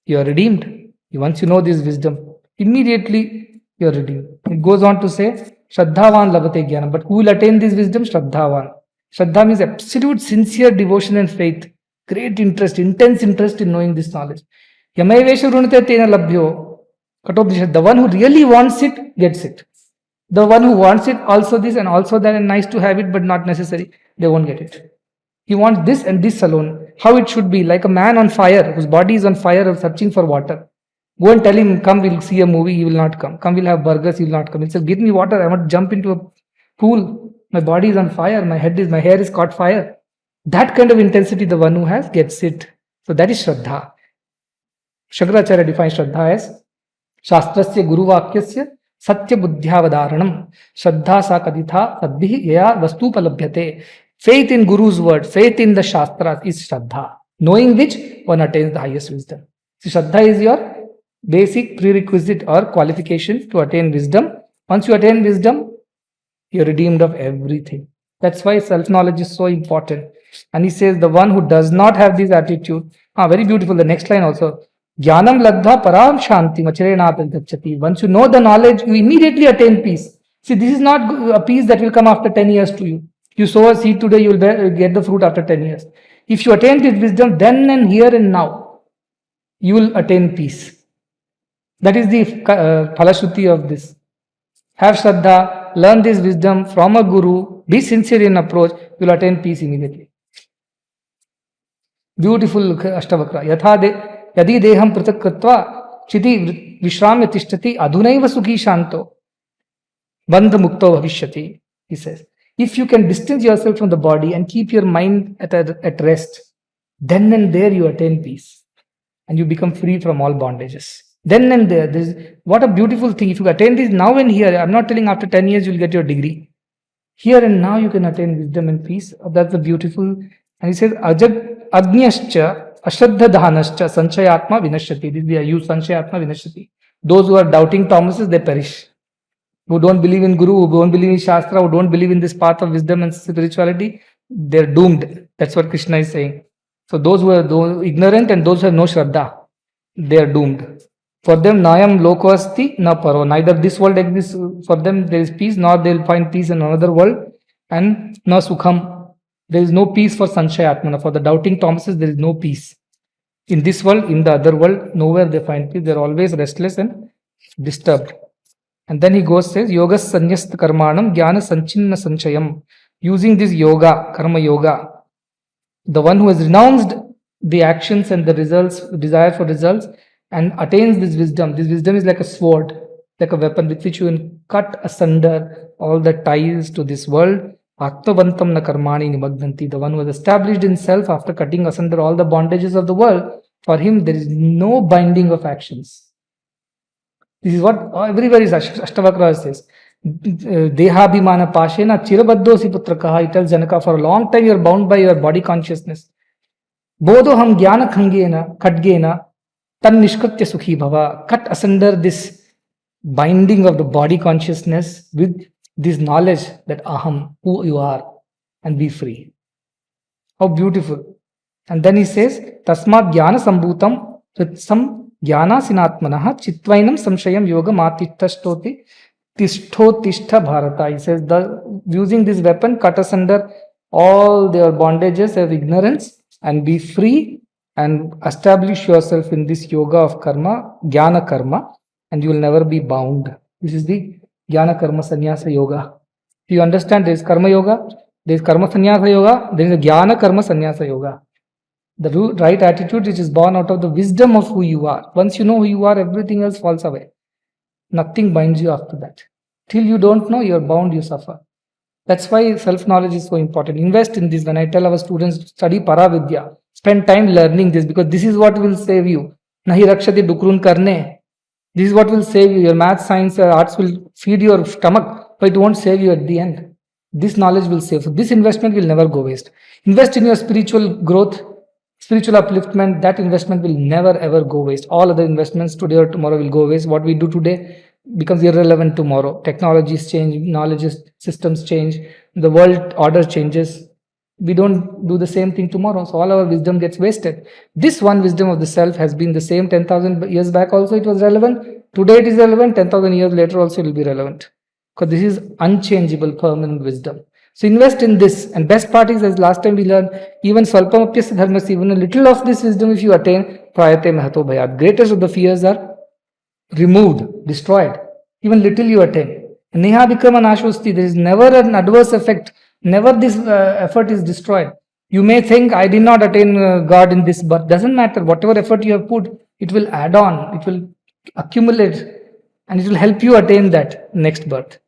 You are redeemed. Once you know this wisdom, immediately you are redeemed. It goes on to say, Shraddhavan labate jnanam. But who will attain this wisdom? Shraddhavan. Shraddha means absolute sincere devotion and faith. Great interest, intense interest in knowing this knowledge. Yamayavesha runate tena labhyo. The one who really wants it, gets it. The one who wants it, also this and also that, and nice to have it, but not necessary, they won't get it. He wants this and this alone. How it should be, like a man on fire, whose body is on fire of searching for water. Go and tell him, come, we'll see a movie, he will not come. Come, we'll have burgers, he will not come. He says, give me water, I want to jump into a pool. My body is on fire, my hair is caught fire. That kind of intensity, the one who has, gets it. So that is Shraddha. Shankaracharya defines Shraddha as Shastrasya Guru Vakyasya Satya buddhyavadaranam. Shraddha sa kaditha sadbhi yaya vastupalabhyate. Faith in Guru's word, faith in the Shastras is Shraddha, knowing which one attains the highest wisdom. So, Shraddha is your basic prerequisite or qualification to attain wisdom. Once you attain wisdom, you're redeemed of everything. That's why self-knowledge is so important. And he says, the one who does not have this attitude, very beautiful, the next line also, Jnanam ladha param shanti machirenat gacchati. Once you know the knowledge, you immediately attain peace. See, this is not a peace that will come after 10 years to you. You sow a seed today, you will get the fruit after 10 years. If you attain this wisdom, then and here and now, you will attain peace. That is the phalashruti of this. Have Shraddha, learn this wisdom from a guru, be sincere in approach, you will attain peace immediately. Beautiful Ashtavakra. Yadi deham pratak kritva chiti vishramya tishtati adhunaiva sukhi shanto bandha mukto bhavishyati, he says. If you can distance yourself from the body and keep your mind at rest, then and there you attain peace and you become free from all bondages. Then and there, what a beautiful thing. If you attain this now and here, I'm not telling after 10 years you'll get your degree. Here and now you can attain wisdom and peace. That's a beautiful. And he says, Agnyascha, Ashraddha Dhanascha, Sanchayatma Vinashyati. This we use Sanchayatma Vinashyati. Those who are doubting Thomases, they perish. Who don't believe in Guru, who don't believe in Shastra, who don't believe in this path of wisdom and spirituality, they're doomed. That's what Krishna is saying. So those who are ignorant and those who have no Shraddha, they are doomed. For them, Nayam Lokvasti na paro. Neither this world exists for them, there is peace, nor they will find peace in another world, and na Sukham. There is no peace for Sanchayatmana. For the doubting Thomases, there is no peace. In this world, in the other world, nowhere they find peace. They are always restless and disturbed. And then he goes, says, Yoga Sanyasta Karmanam Jnana Sanchinna Sanchayam. Using this yoga, karma yoga, the one who has renounced the actions and the results, desire for results, and attains this wisdom. This wisdom is like a sword, like a weapon with which you can cut asunder all the ties to this world. Atmavantam na karmani nimagdanti. The one who has established himself after cutting asunder all the bondages of the world, for him there is no binding of actions. This is what everywhere is Ashtavakra says. Dehabhimana pashena chirabaddosi putrakaha. It tells Janaka, for a long time you are bound by your body consciousness. Bodhoham jnana khangena khadgena tan nishkritya sukhi bhava. Cut asunder this binding of the body consciousness with this knowledge that aham, who you are, and be free. How beautiful. And then he says, tasmat jnana sambhutam ritsam Jnana sinatmanaha chitvainam samshayam yoga matittashtoti tishtha bharata. He says, using this weapon, cut asunder all their bondages of ignorance and be free and establish yourself in this yoga of karma, Jnana Karma, and you will never be bound. This is the Jnana Karma Sannyasa Yoga. Do you understand? There is Karma Yoga, there is Karma Sannyasa Yoga, there is a Jnana Karma Sannyasa Yoga. The right attitude which is born out of the wisdom of who you are. Once you know who you are, everything else falls away. Nothing binds you after that. Till you don't know, you are bound, you suffer. That's why self-knowledge is so important. Invest in this. When I tell our students, study Paravidya, spend time learning this, because this is what will save you. Nahi rakshati dukrun karne. This is what will save you. Your math, science, arts will feed your stomach, but it won't save you at the end. This knowledge will save. So this investment will never go waste. Invest in your spiritual growth, spiritual upliftment. That investment will never ever go waste. All other investments today or tomorrow will go waste. What we do today becomes irrelevant tomorrow. Technologies change, knowledge systems change, the world order changes. We don't do the same thing tomorrow, so all our wisdom gets wasted. This one wisdom of the self has been the same 10,000 years back also it was relevant. Today it is relevant, 10,000 years later also it will be relevant. Because this is unchangeable, permanent wisdom. So invest in this. And best part is, as last time we learned, even Swalpamapyasya dharmas, even a little of this wisdom if you attain, prayate mahato bhayat. Greatest of the fears are removed, destroyed. Even little you attain. Neha vikrama nashosti. There is never an adverse effect. Never this effort is destroyed. You may think, I did not attain God in this birth. Doesn't matter. Whatever effort you have put, it will add on. It will accumulate. And it will help you attain that next birth.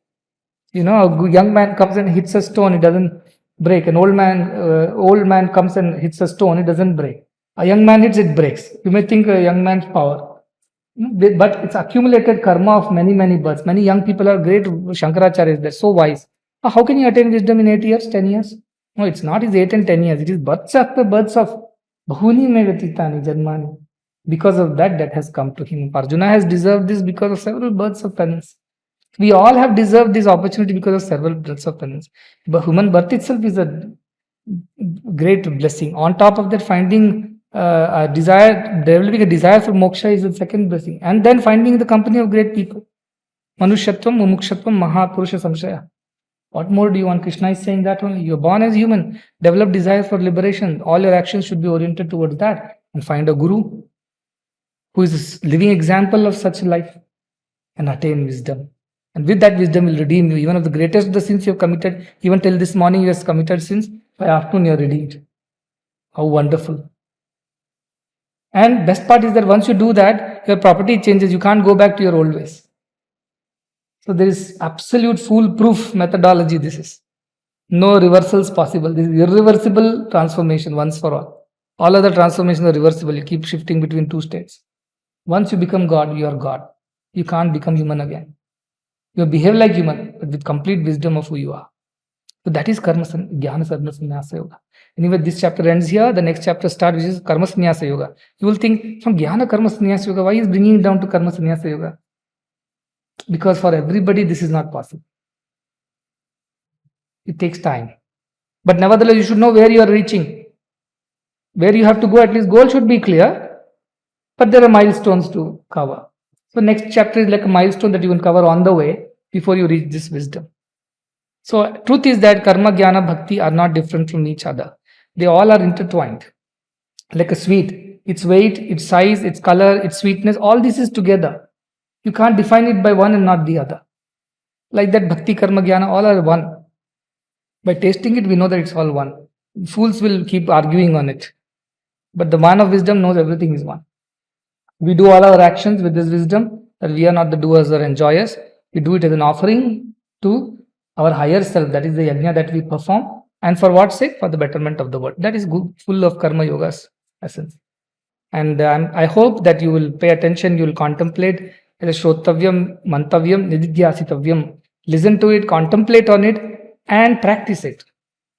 You know, a young man comes and hits a stone, it doesn't break. An old man comes and hits a stone, it doesn't break. A young man hits, it breaks. You may think a young man's power. But it's accumulated karma of many, many births. Many young people are great. Shankaracharya is there, so wise. How can you attain wisdom in 8 years, 10 years? No, it's not his 8 and 10 years. It is births after births of bahuni me vatitani janmani. Because of that, that has come to him. Arjuna has deserved this because of several births of penance. We all have deserved this opportunity because of several births of penance. But human birth itself is a great blessing. On top of that, finding a desire, developing a desire for moksha is the second blessing. And then finding the company of great people. Manushyatvam, mumukshatvam, mahapurusha samshaya. What more do you want? Krishna is saying that only. You're born as human. Develop desire for liberation. All your actions should be oriented towards that. And find a guru who is a living example of such life and attain wisdom. And with that wisdom will redeem you. Even of the greatest of the sins you have committed, even till this morning you have committed sins, by afternoon you are redeemed. How wonderful. And best part is that once you do that, your property changes. You can't go back to your old ways. So there is absolute foolproof methodology this is. No reversals possible. This is irreversible transformation once for all. All other transformations are reversible. You keep shifting between two states. Once you become God, you are God. You can't become human again. You behave like human, but with complete wisdom of who you are. So that is Jnana Karma Sannyasa Yoga. Anyway, this chapter ends here. The next chapter starts, which is Karma Sannyasa Yoga. You will think, from Jnana Karma Sannyasa Yoga, why is bringing it down to Karma Sannyasa Yoga? Because for everybody, this is not possible. It takes time. But nevertheless, you should know where you are reaching. Where you have to go, at least goal should be clear. But there are milestones to cover. So next chapter is like a milestone that you can cover on the way before you reach this wisdom. So truth is that karma, jnana, bhakti are not different from each other. They all are intertwined. Like a sweet, its weight, its size, its color, its sweetness, all this is together. You can't define it by one and not the other. Like that bhakti, karma, jnana, all are one. By tasting it, we know that it's all one. Fools will keep arguing on it. But the man of wisdom knows everything is one. We do all our actions with this wisdom that we are not the doers or enjoyers. We do it as an offering to our higher self. That is the yajna that we perform. And for what sake? For the betterment of the world. That is good, full of karma yoga's essence. And I hope that you will pay attention, you will contemplate as a shrotavyam, mantavyam, nididhyasitavyam. Listen to it, contemplate on it, and practice it.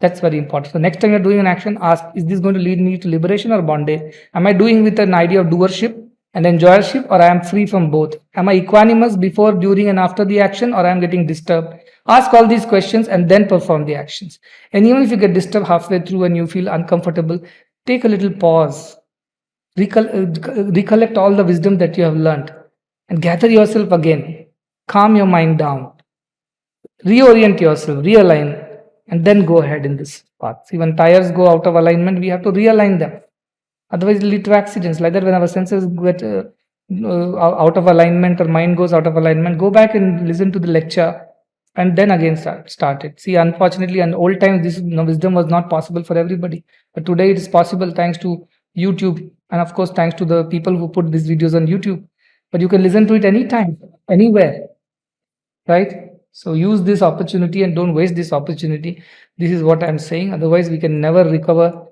That's very important. So next time you're doing an action, ask, is this going to lead me to liberation or bondage? Am I doing with an idea of doership and enjoyership, or I am free from both? Am I equanimous before, during, and after the action, or I am getting disturbed? Ask all these questions and then perform the actions. And even if you get disturbed halfway through and you feel uncomfortable, take a little pause. Recollect all the wisdom that you have learned and gather yourself again. Calm your mind down. Reorient yourself, realign, and then go ahead in this path. See, when tires go out of alignment, we have to realign them. Otherwise, it will lead to accidents. Like that, when our senses get out of alignment or mind goes out of alignment, go back and listen to the lecture and then again start it. See, unfortunately, in old times, this wisdom was not possible for everybody. But today it is possible thanks to YouTube and, of course, thanks to the people who put these videos on YouTube. But you can listen to it anytime, anywhere, right? So use this opportunity and don't waste this opportunity. This is what I'm saying. Otherwise, we can never recover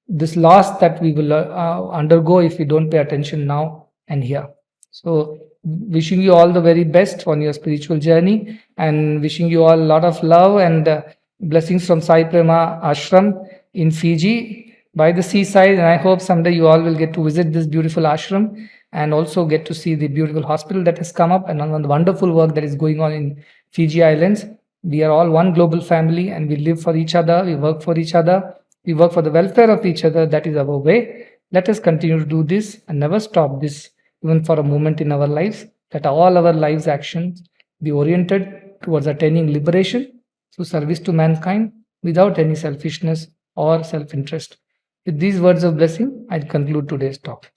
this loss that we will undergo if we don't pay attention now and here. So wishing you all the very best on your spiritual journey and wishing you all a lot of love and blessings from Sai Prema Ashram in Fiji by the seaside. And I hope someday you all will get to visit this beautiful ashram and also get to see the beautiful hospital that has come up and on the wonderful work that is going on in Fiji Islands. We are all one global family and we live for each other. We work for each other. We work for the welfare of each other. That is our way. Let us continue to do this and never stop this even for a moment in our lives. That all our lives' actions be oriented towards attaining liberation through service to mankind without any selfishness or self-interest. With these words of blessing, I conclude today's talk.